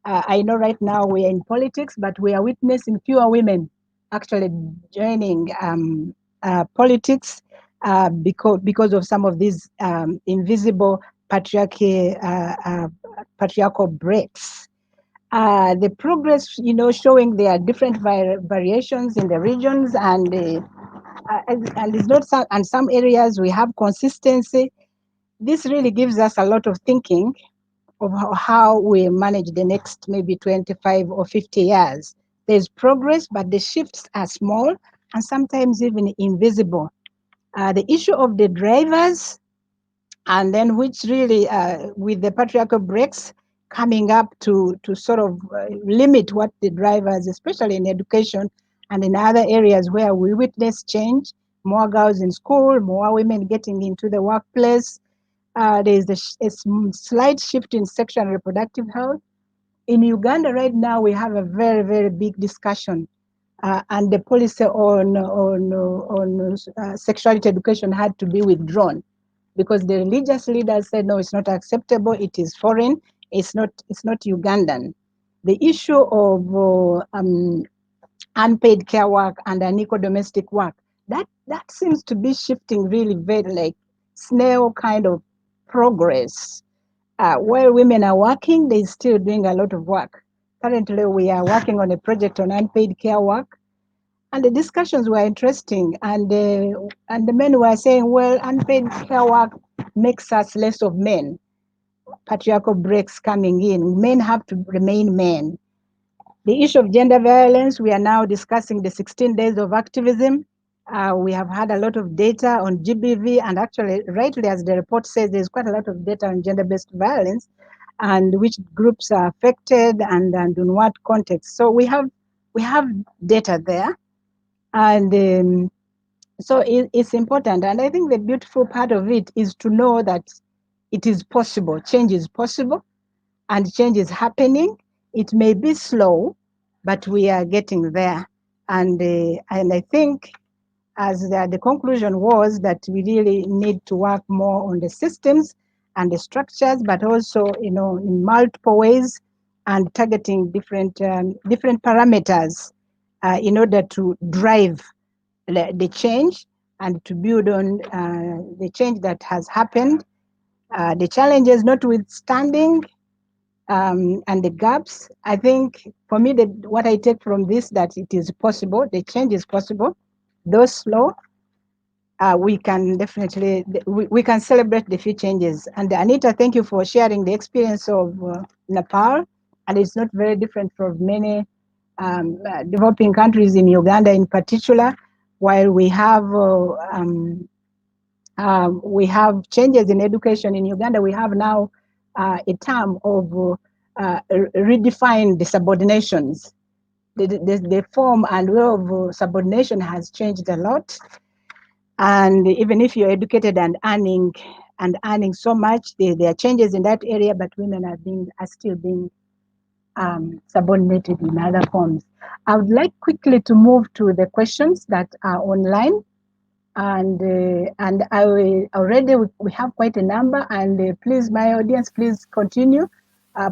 I know right now we are in politics, but we are witnessing fewer women actually joining politics because of some of these invisible patriarchal breaks. The progress, showing there are different variations in the regions, and it's not some, and some areas we have consistency. This really gives us a lot of thinking of how we manage the next maybe 25 or 50 years. There's progress, but the shifts are small and sometimes even invisible. The issue of the drivers, and then which really, with the patriarchal breaks coming up to sort of limit what the drivers, especially in education and in other areas where we witness change, more girls in school, more women getting into the workplace. There's a slight shift in sexual and reproductive health. In Uganda right now, we have a very, very big discussion, and the policy on sexuality education had to be withdrawn because the religious leaders said, no, it's not acceptable. It is foreign. It's not Ugandan. The issue of unpaid care work and unequal domestic work, that seems to be shifting really very like snail kind of progress. While women are working, they're still doing a lot of work. Currently, we are working on a project on unpaid care work, and the discussions were interesting. And the men were saying, well, unpaid care work makes us less of men. Patriarchal breaks coming in. Men have to remain men. The issue of gender violence, we are now discussing the 16 days of activism. We have had a lot of data on GBV, and actually, rightly as the report says, there's quite a lot of data on gender-based violence and which groups are affected and in what context. So we have data there, and so it's important. And I think the beautiful part of it is to know that it is possible. Change is possible, and change is happening. It may be slow, but we are getting there. And I think, as the conclusion was, that we really need to work more on the systems and the structures, but also, in multiple ways, and targeting different parameters in order to drive the change and to build on the change that has happened. The challenges notwithstanding, and the gaps, I think for me, what I take from this, that it is possible, the change is possible, though slow. We can definitely, we can celebrate the few changes. And Anita, thank you for sharing the experience of Nepal. And it's not very different from many developing countries, in Uganda in particular. While we have changes in education in Uganda, we have now a term of redefine the subordinations. The form and way of subordination has changed a lot. And even if you're educated and earning so much, there are changes in that area, but women are still being subordinated in other forms. I would like quickly to move to the questions that are online, and I will, already we have quite a number. And please, my audience, please continue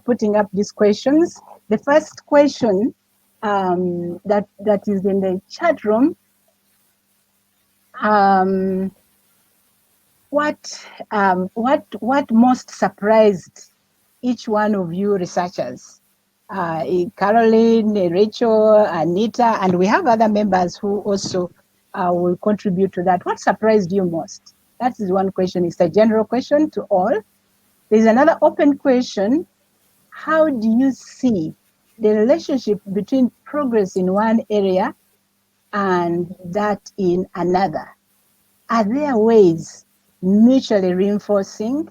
putting up these questions. The first question that is in the chat room. What most surprised each one of you researchers? Caroline, Rachel, Anita, and we have other members who also will contribute to that. What surprised you most? That is one question. It's a general question to all. There's another open question. How do you see the relationship between progress in one area and that in another? Are there ways mutually reinforcing?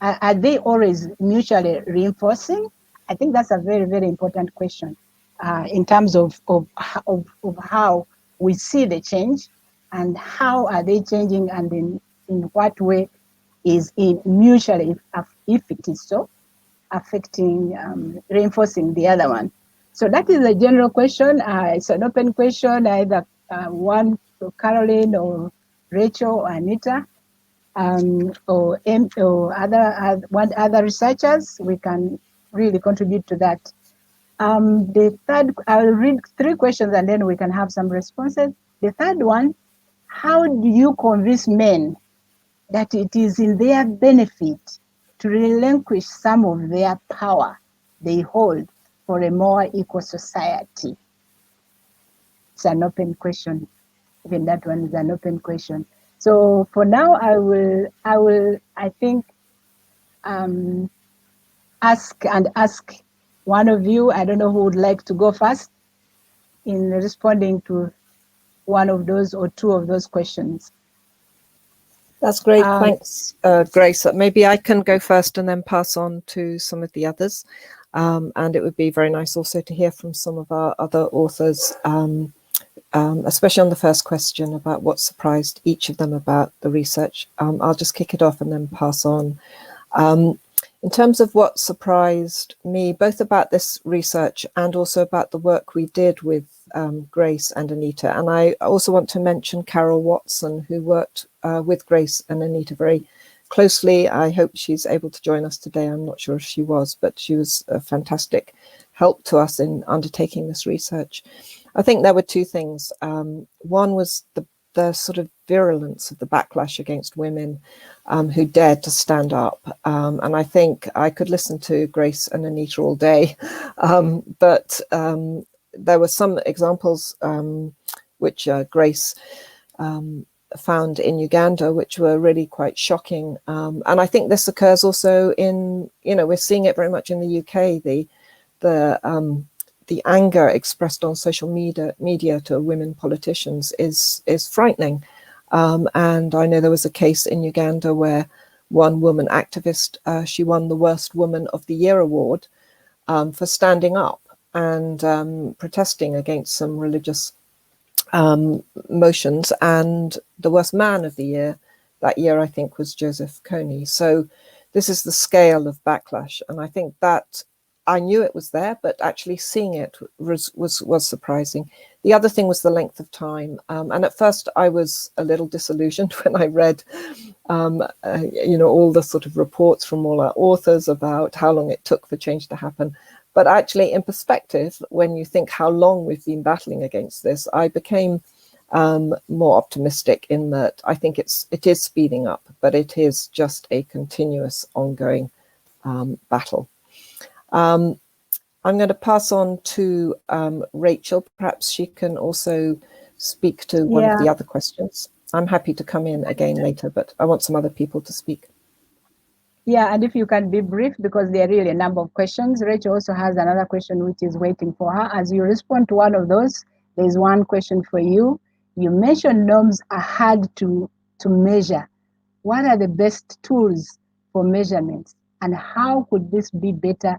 Are they always mutually reinforcing? I think that's a very, very important question in terms of how we see the change and how are they changing, and in what way is it mutually, if it is so, affecting, reinforcing the other one. So that is a general question. It's an open question, either one to Caroline or Rachel or Anita, or other researchers. We can really contribute to that. The third, I'll read 3 questions and then we can have some responses. The third one, how do you convince men that it is in their benefit to relinquish some of their power they hold for a more equal society? It's an open question. Even that one is an open question. So for now, I will, I think, ask one of you. I don't know who would like to go first in responding to one of those or 2 of those questions. That's great. Thanks, Grace. Maybe I can go first and then pass on to some of the others. And it would be very nice also to hear from some of our other authors, especially on the first question about what surprised each of them about the research. I'll just kick it off and then pass on. In terms of what surprised me, both about this research and also about the work we did with Grace and Anita, and I also want to mention Carol Watson, who worked with Grace and Anita very closely. I hope she's able to join us today. I'm not sure if she was, but she was a fantastic help to us in undertaking this research. I think there were 2 things. One was the sort of virulence of the backlash against women who dared to stand up. And I think I could listen to Grace and Anita all day, but there were some examples which Grace found in Uganda, which were really quite shocking. And I think this occurs also in, we're seeing it very much in the UK, the anger expressed on social media to women politicians is frightening. And I know there was a case in Uganda where one woman activist, she won the Worst Woman of the Year award for standing up and protesting against some religious motions. And the Worst Man of the Year that year, I think, was Joseph Kony. So this is the scale of backlash. And I think that I knew it was there, but actually seeing it was surprising. The other thing was the length of time. And at first I was a little disillusioned when I read, all the sort of reports from all our authors about how long it took for change to happen. But actually, in perspective, when you think how long we've been battling against this, I became more optimistic in that I think it is speeding up, but it is just a continuous ongoing battle. I'm going to pass on to Rachel. Perhaps she can also speak to one of the other questions. I'm happy to come in again later, but I want some other people to speak. Yeah, and if you can be brief, because there are really a number of questions. Rachel also has another question which is waiting for her. As you respond to one of those, there's one question for you. You mentioned norms are hard to measure. What are the best tools for measurements? and how could this be better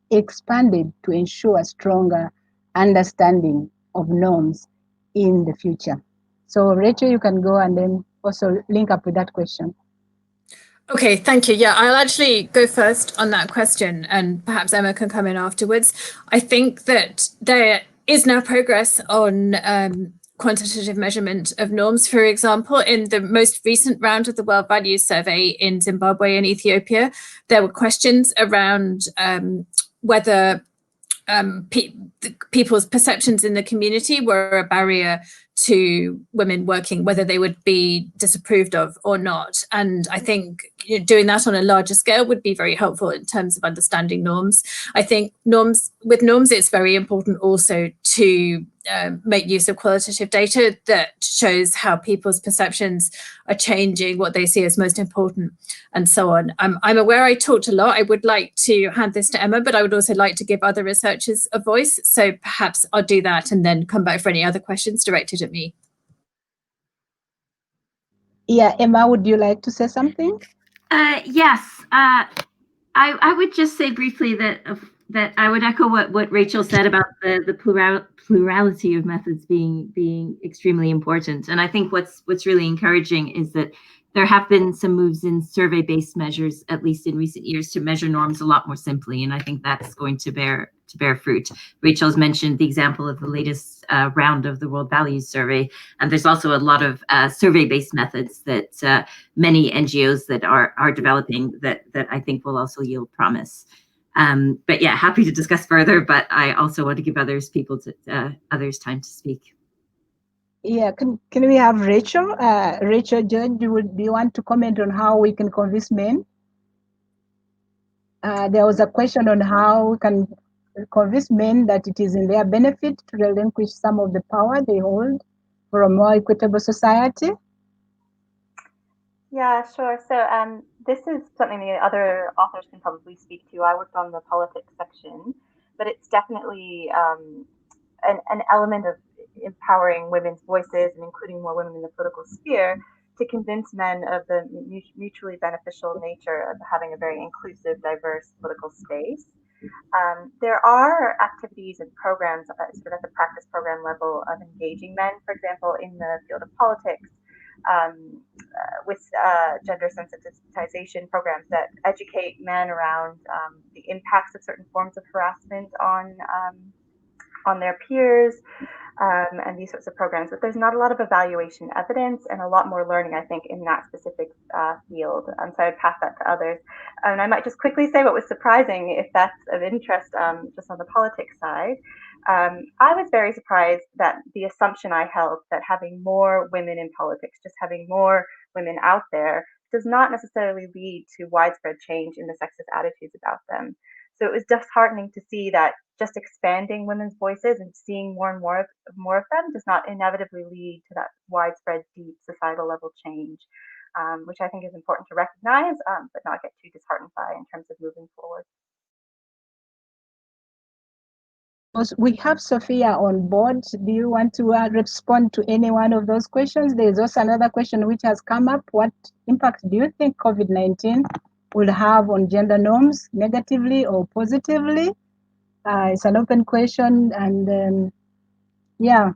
expanded to ensure stronger understanding of norms in the future? So Rachel, you can go and then also link up with that question. Okay, thank you. Yeah, I'll actually go first on that question, and perhaps Emma can come in afterwards. I think that there is now progress on quantitative measurement of norms. For example, in the most recent round of the World Values Survey in Zimbabwe and Ethiopia, there were questions around whether people's perceptions in the community were a barrier to women working, whether they would be disapproved of or not. And I think doing that on a larger scale would be very helpful in terms of understanding norms. I think with norms, it's very important also to make use of qualitative data that shows how people's perceptions are changing, what they see as most important, and so on. I'm aware I talked a lot. I would like to hand this to Emma, but I would also like to give other researchers a voice. So perhaps I'll do that and then come back for any other questions directed at me. Yeah, Emma, would you like to say something? Yes. I would just say briefly that I would echo what Rachel said about the plurality of methods being extremely important. And I think what's really encouraging is that there have been some moves in survey-based measures, at least in recent years, to measure norms a lot more simply. And I think that's going to bear fruit. Rachel's mentioned the example of the latest round of the World Values Survey. And there's also a lot of survey-based methods that many NGOs that are developing that I think will also yield promise. But yeah, happy to discuss further, but I also want to give others time to speak. Yeah, can we have Rachel? Rachel George, do you want to comment on how we can convince men? There was a question on how we can convince men that it is in their benefit to relinquish some of the power they hold for a more equitable society. Yeah, sure. So this is something the other authors can probably speak to. I worked on the politics section, but it's definitely an element of empowering women's voices and including more women in the political sphere to convince men of the mutually beneficial nature of having a very inclusive, diverse political space. There are activities and programs sort of at the practice program level of engaging men, for example, in the field of politics, with gender sensitization programs that educate men around the impacts of certain forms of harassment on their peers, and these sorts of programs. But there's not a lot of evaluation evidence and a lot more learning, I think, in that specific field. So I'd pass that to others. And I might just quickly say what was surprising, if that's of interest, just on the politics side. I was very surprised that the assumption I held that having more women in politics, just having more women out there, does not necessarily lead to widespread change in the sexist attitudes about them. So it was disheartening to see that just expanding women's voices and seeing more and more of them does not inevitably lead to that widespread, deep societal level change, which I think is important to recognize, but not get too disheartened by in terms of moving forward. We have Sophia on board. Do you want to respond to any one of those questions? There's also another question which has come up. What impact do you think COVID-19 will have on gender norms, negatively or positively? It's an open question, and yeah.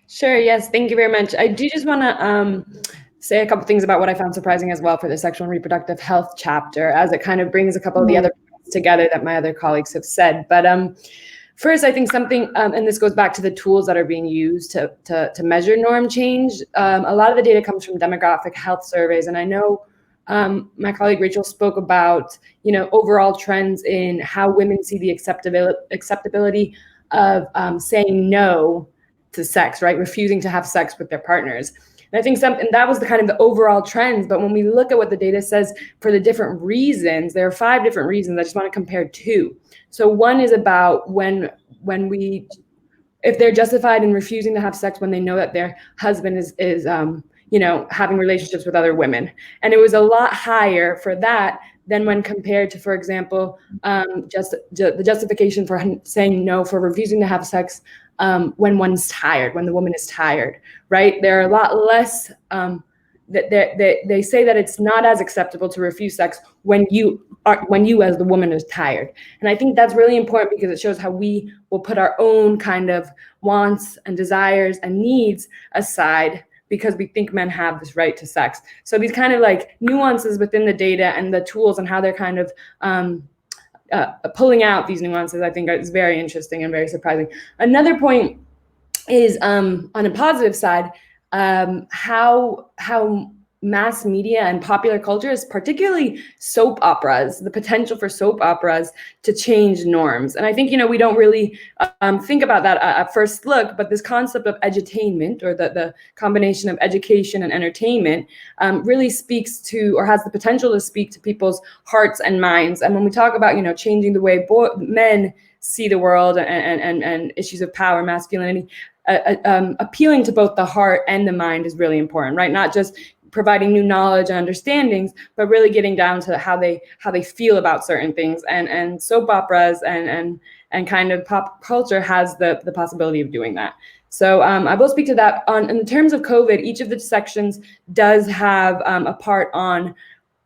Sure, yes, thank you very much. I do just want to say a couple things about what I found surprising as well for the sexual and reproductive health chapter, as it kind of brings a couple of the other points together that my other colleagues have said. But first, I think something, and this goes back to the tools that are being used to measure norm change. A lot of the data comes from demographic health surveys, and I know my colleague Rachel spoke about, overall trends in how women see the acceptability of saying no to sex, right? Refusing to have sex with their partners. And I think that was the kind of the overall trends. But when we look at what the data says for the different reasons, there are 5 different reasons. I just want to compare 2. So one is about if they're justified in refusing to have sex when they know that their husband is having relationships with other women. And it was a lot higher for that than when compared to, for example, the justification for saying no, for refusing to have sex when one's tired, when the woman is tired, right? There are a lot less, they say that it's not as acceptable to refuse sex when you when you as the woman is tired. And I think that's really important because it shows how we will put our own kind of wants and desires and needs aside because we think men have this right to sex. So these kind of like nuances within the data and the tools and how they're kind of pulling out these nuances, I think is very interesting and very surprising. Another point is on a positive side, how mass media and popular culture is, particularly soap operas, the potential for soap operas to change norms. And I think, we don't really think about that at first look, but this concept of edutainment, or the combination of education and entertainment, really speaks to, or has the potential to speak to, people's hearts and minds. And when we talk about, changing the way men see the world and issues of power, masculinity, appealing to both the heart and the mind is really important, right? Not just providing new knowledge and understandings, but really getting down to how they feel about certain things. And soap operas and kind of pop culture has the possibility of doing that. So I will speak to that. In terms of COVID, each of the sections does have a part on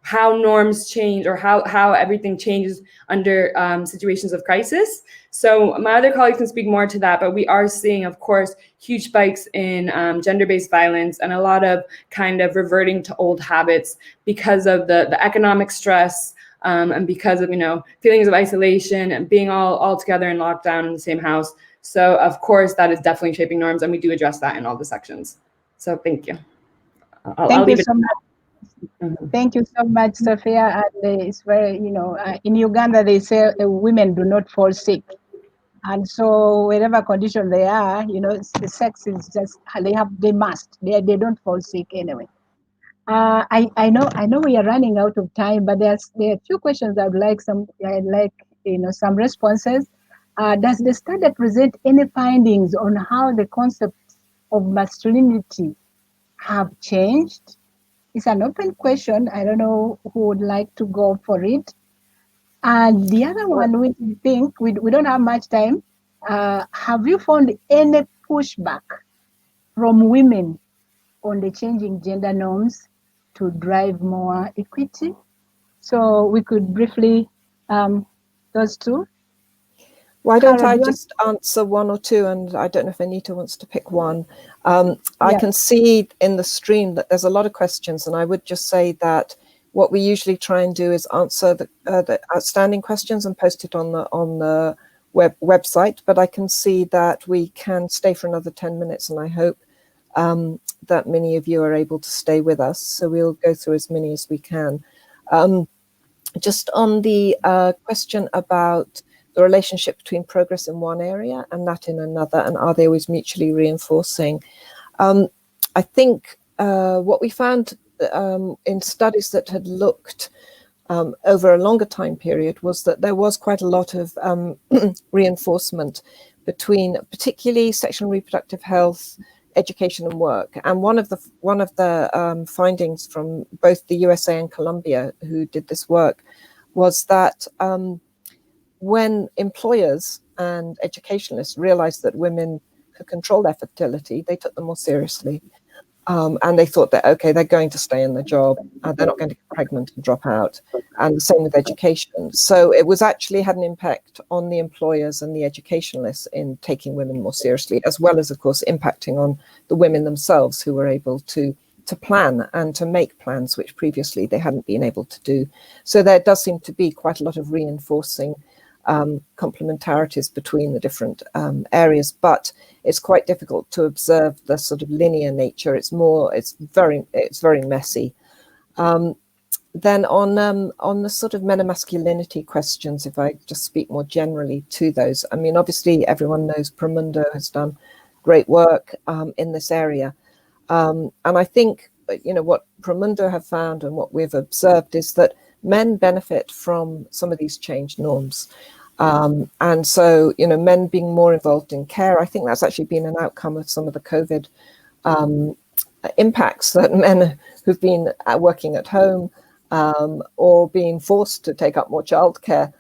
how norms change, or how everything changes under situations of crisis. So my other colleagues can speak more to that, but we are seeing, of course, huge spikes in gender-based violence and a lot of kind of reverting to old habits because of the economic stress and because of, feelings of isolation and being all together in lockdown in the same house. So of course, that is definitely shaping norms, and we do address that in all the sections. So thank you. I'll leave it so much. Mm-hmm. Thank you so much, Sophia. And it's very, in Uganda, they say women do not fall sick. And so whatever condition they are, the sex is just, they must, they don't fall sick anyway. I know we are running out of time, but there are a few questions I'd like some responses. Does the study present any findings on how the concepts of masculinity have changed? It's an open question. I don't know who would like to go for it. And the other one, we think we don't have much time. Have you found any pushback from women on the changing gender norms to drive more equity? So we could briefly, those two. Why don't I just answer one or two, and I don't know if Anita wants to pick one. I can see in the stream that there's a lot of questions, and I would just say that what we usually try and do is answer the outstanding questions and post it on the website. But I can see that we can stay for another 10 minutes, and I hope that many of you are able to stay with us. So we'll go through as many as we can. Just on the question about the relationship between progress in one area and that in another, and are they always mutually reinforcing? I think what we found in studies that had looked over a longer time period was that there was quite a lot of reinforcement between particularly sexual and reproductive health, education and work. And one of the findings from both the USA and Colombia, who did this work, was that when employers and educationalists realized that women could control their fertility, they took them more seriously. And they thought that, okay, they're going to stay in the job, they're not going to get pregnant and drop out. And the same with education. So it was actually had an impact on the employers and the educationalists in taking women more seriously, as well as, of course, impacting on the women themselves, who were able to plan and to make plans, which previously they hadn't been able to do. So there does seem to be quite a lot of reinforcing complementarities between the different areas, but it's quite difficult to observe the sort of linear nature. It's very messy. Then on the sort of meta-masculinity questions, if I just speak more generally to those, I mean, obviously everyone knows Promundo has done great work in this area. And I think, what Promundo have found and what we've observed is that men benefit from some of these changed norms. And so, men being more involved in care, I think that's actually been an outcome of some of the COVID impacts, that men who've been working at home or being forced to take up more childcare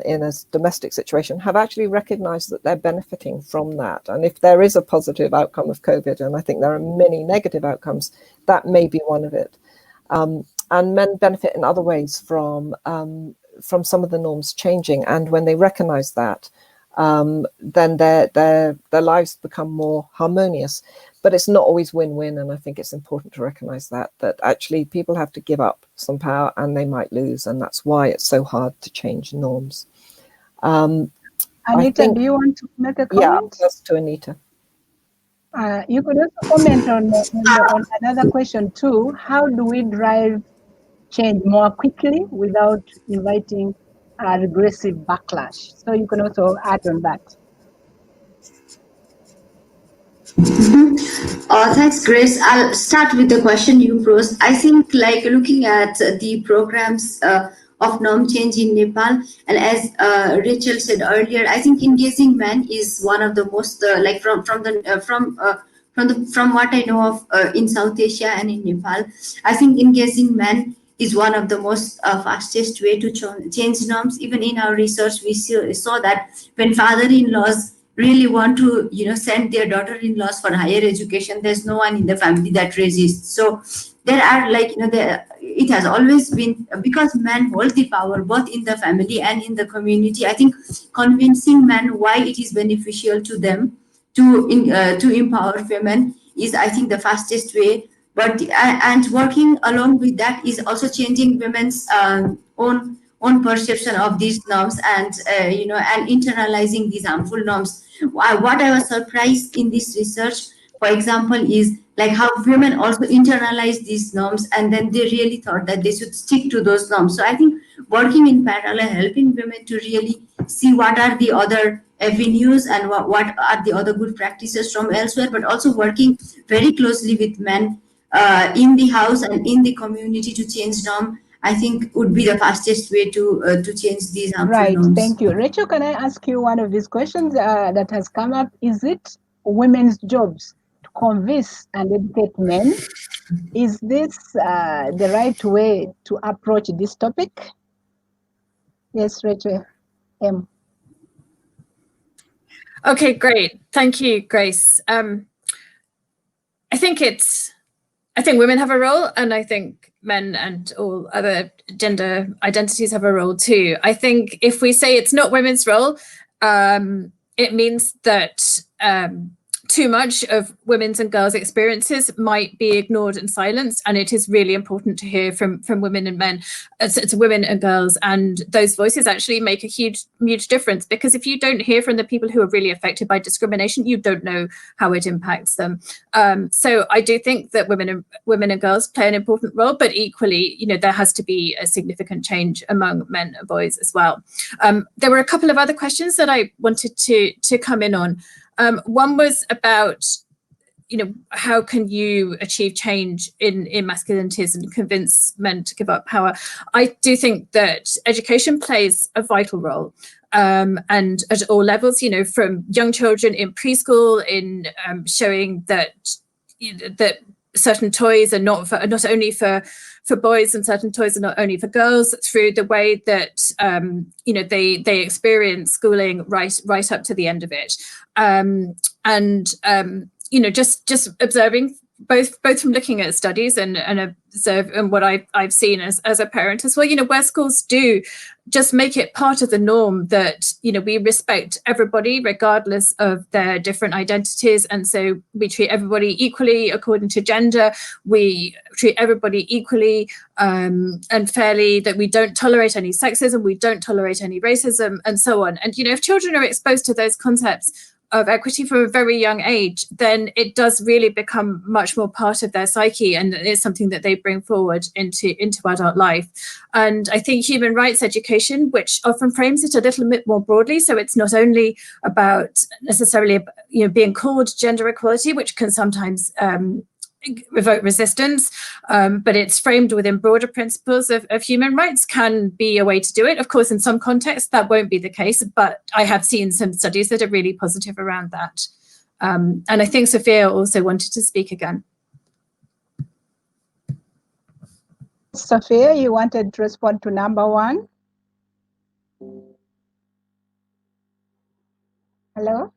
in a domestic situation have actually recognized that they're benefiting from that. And if there is a positive outcome of COVID, and I think there are many negative outcomes, that may be one of it. and men benefit in other ways from some of the norms changing. And when they recognize that, then their lives become more harmonious. But it's not always win-win, and I think it's important to recognize that actually people have to give up some power and they might lose, and that's why it's so hard to change norms. Anita, do you want to make a comment? Yeah, that's to Anita. You could also comment on another question too. How do we drive change more quickly without inviting a regressive backlash? So you can also add on that. Thanks, Grace. I'll start with the question you posed. I think, like, looking at the programs of norm change in Nepal, and as Rachel said earlier, I think engaging men is one of the most like from what I know of in South Asia and in Nepal, I think engaging men is one of the most fastest way to change norms. Even in our research, we saw that when father-in-laws really want to send their daughter-in-laws for higher education, there's no one in the family that resists. So there are it has always been, because men hold the power both in the family and in the community. I think convincing men why it is beneficial to them to empower women is, I think, the fastest way. But and working along with that is also changing women's own perception of these norms, and and internalizing these harmful norms. What I was surprised in this research, for example, is like how women also internalize these norms, and then they really thought that they should stick to those norms. So I think working in parallel, helping women to really see what are the other avenues and what are the other good practices from elsewhere, but also working very closely with men in the house and in the community to change norm, I think would be the fastest way to change these harmful norms. Thank you. Rachel, can I ask you one of these questions that has come up? Is it women's jobs to convince and educate men? Is this the right way to approach this topic? Yes, Rachel. Okay, great. Thank you, Grace. I think women have a role, and I think men and all other gender identities have a role too. I think if we say it's not women's role, it means that too much of women's and girls' experiences might be ignored and silenced, and it is really important to hear from women and men, to women and girls, and those voices actually make a huge difference, because if you don't hear from the people who are really affected by discrimination, you don't know how it impacts them. So I do think that women and girls play an important role, but equally, there has to be a significant change among men and boys as well. There were a couple of other questions that I wanted to come in on. One was about, how can you achieve change in masculinities and convince men to give up power? I do think that education plays a vital role, and at all levels, from young children in preschool, in showing that certain toys are not only for boys, and certain toys are not only for girls, through the way that they experience schooling right up to the end of it, just observing both from looking at studies and what I've seen as a parent as well, where schools do just make it part of the norm that, we respect everybody regardless of their different identities. And so we treat everybody equally according to gender. We treat everybody equally and fairly, that we don't tolerate any sexism, we don't tolerate any racism, and so on. And, if children are exposed to those concepts of equity from a very young age, then it does really become much more part of their psyche, and it's something that they bring forward into adult life. And I think human rights education, which often frames it a little bit more broadly, so it's not only about necessarily being called gender equality, which can sometimes evoke resistance, but it's framed within broader principles of human rights, can be a way to do it. Of course, in some contexts that won't be the case, but I have seen some studies that are really positive around that. And I think Sophia also wanted to speak again. Sophia, you wanted to respond to number one? Hello?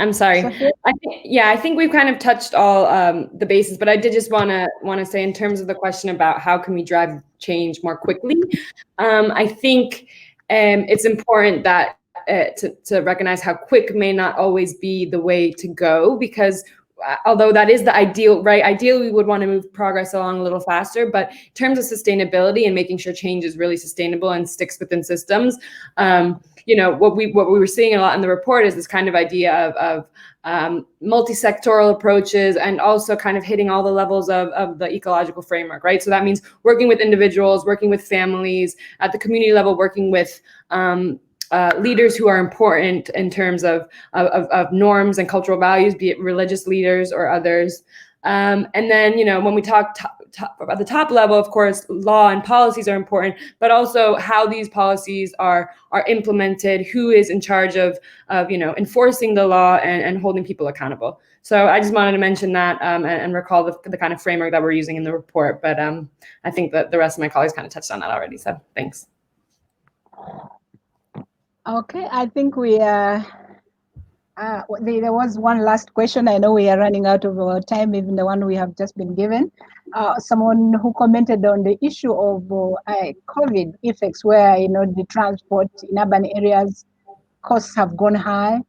I'm sorry. Sophia? I think we've kind of touched all the bases, but I did just want to say, in terms of the question about how can we drive change more quickly, I think it's important that to recognize how quick may not always be the way to go, because although that is the ideal, right? Ideally, we would want to move progress along a little faster, but in terms of sustainability and making sure change is really sustainable and sticks within systems, what we were seeing a lot in the report is this kind of idea of multi-sectoral approaches, and also kind of hitting all the levels of the ecological framework, right? So that means working with individuals, working with families, at the community level, working with leaders who are important in terms of norms and cultural values, be it religious leaders or others. And then, when we talk at the top level, of course, law and policies are important, but also how these policies are implemented, who is in charge of enforcing the law and holding people accountable. So I just wanted to mention that and recall the kind of framework that we're using in the report. But I think that the rest of my colleagues kind of touched on that already. So thanks. Okay, I think we are. There was one last question. I know we are running out of our time, even the one we have just been given. Someone who commented on the issue of COVID effects, where the transport in urban areas costs have gone high,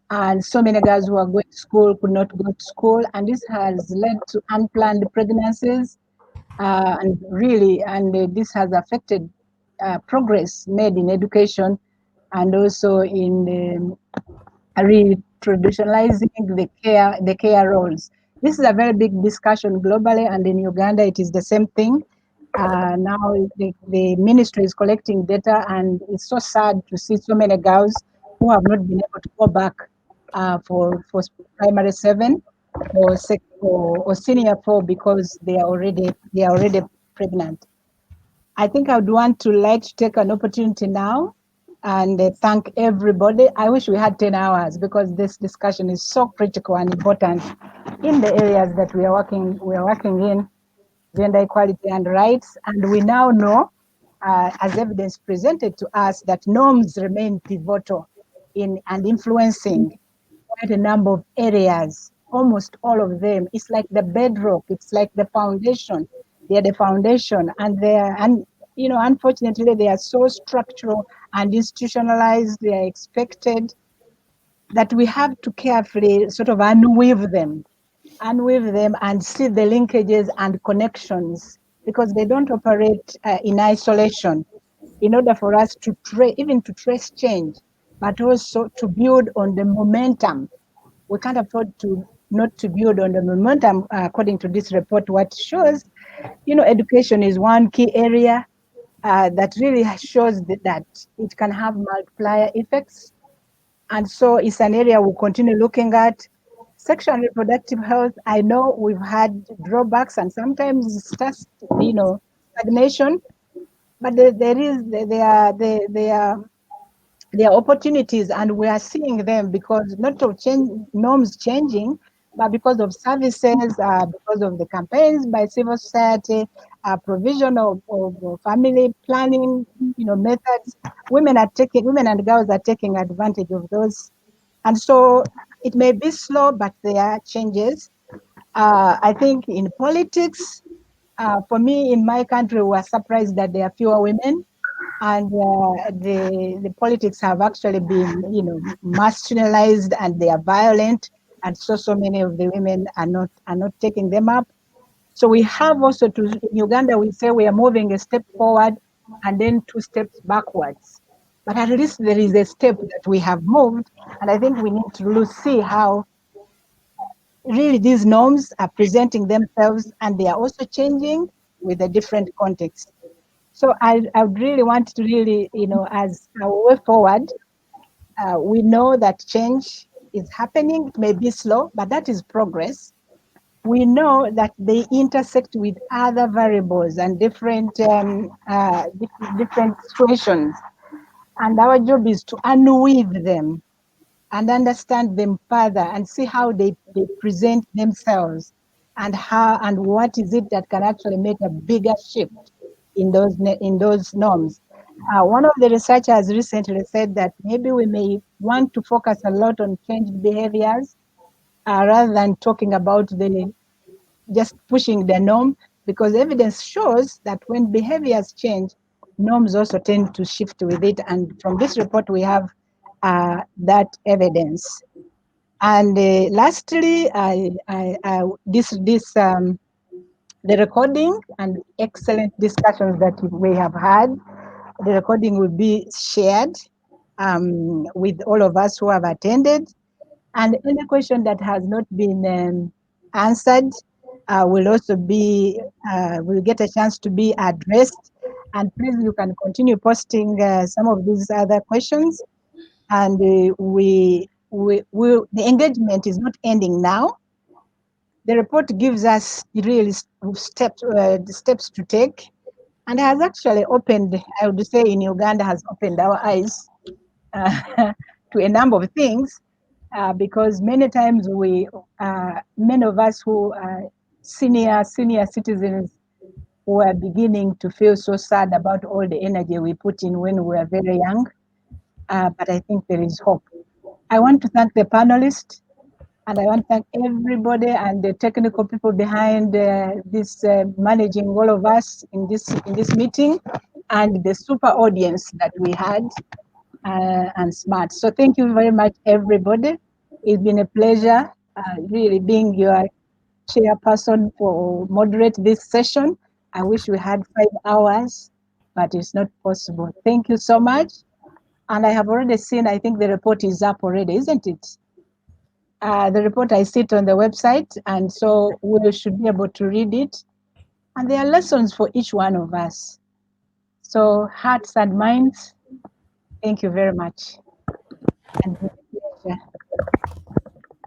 and so many girls who are going to school could not go to school, and this has led to unplanned pregnancies, and this has affected progress made in education, and also in re-traditionalizing the care roles. This is a very big discussion globally, and in Uganda it is the same thing. Now the ministry is collecting data, and it's so sad to see so many girls who have not been able to go back for primary 7 or senior 4 because they are already pregnant. I think I would want to like to take an opportunity now and thank everybody. I wish we had 10 hours, because this discussion is so critical and important in the areas that we are working in, gender equality and rights. And we now know, as evidence presented to us, that norms remain pivotal in and influencing quite a number of areas, almost all of them. It's like the bedrock, it's like the foundation. They're the foundation, and unfortunately, they are so structural and institutionalized, they are expected, that we have to carefully sort of unweave them and see the linkages and connections, because they don't operate in isolation. In order for us to even to trace change, but also to build on the momentum, we can't afford not to build on the momentum. According to this report, what shows, education is one key area that really shows that it can have multiplier effects. And so it's an area we'll continue looking at. Sexual and reproductive health, I know we've had drawbacks and sometimes it's just, stagnation, but there are opportunities, and we are seeing them, because not of norms changing, but because of services, because of the campaigns by civil society, provision of family planning, methods. Women and girls are taking advantage of those, and so it may be slow, but there are changes. I think in politics, for me, in my country, we are surprised that there are fewer women, and the politics have actually been, masculinized, and they are violent, and so many of the women are not taking them up. So we have also in Uganda, we say we are moving a step forward and then 2 steps backwards. But at least there is a step that we have moved, and I think we need to see how really these norms are presenting themselves, and they are also changing with a different context. So I would really want to as our way forward, we know that change is happening. It may be slow, but that is progress. We know that they intersect with other variables and different situations. And our job is to unweave them and understand them further and see how they present themselves, and what is it that can actually make a bigger shift in those norms. One of the researchers recently said that maybe we may want to focus a lot on changed behaviors rather than talking about the just pushing the norm, because evidence shows that when behaviors change, norms also tend to shift with it. And from this report, we have that evidence. And lastly, the recording and excellent discussions that we have had, the recording will be shared with all of us who have attended. And any question that has not been answered will also be, will get a chance to be addressed. And please, you can continue posting some of these other questions. And the engagement is not ending now. The report gives us really steps to take, and has actually opened, I would say in Uganda, has opened our eyes to a number of things, because many times many of us who are senior citizens were beginning to feel so sad about all the energy we put in when we were very young, but I think there is hope. I want to thank the panelists, and I want to thank everybody and the technical people behind this managing all of us in this meeting, and the super audience that we had and smart. So thank you very much, everybody. It's been a pleasure really being your chairperson for moderate this session. I wish we had 5 hours, but it's not possible. Thank you so much. And I have already seen, I think the report is up already, isn't it? The report I see it on the website, and so we should be able to read it. And there are lessons for each one of us. So hearts and minds, thank you very much. And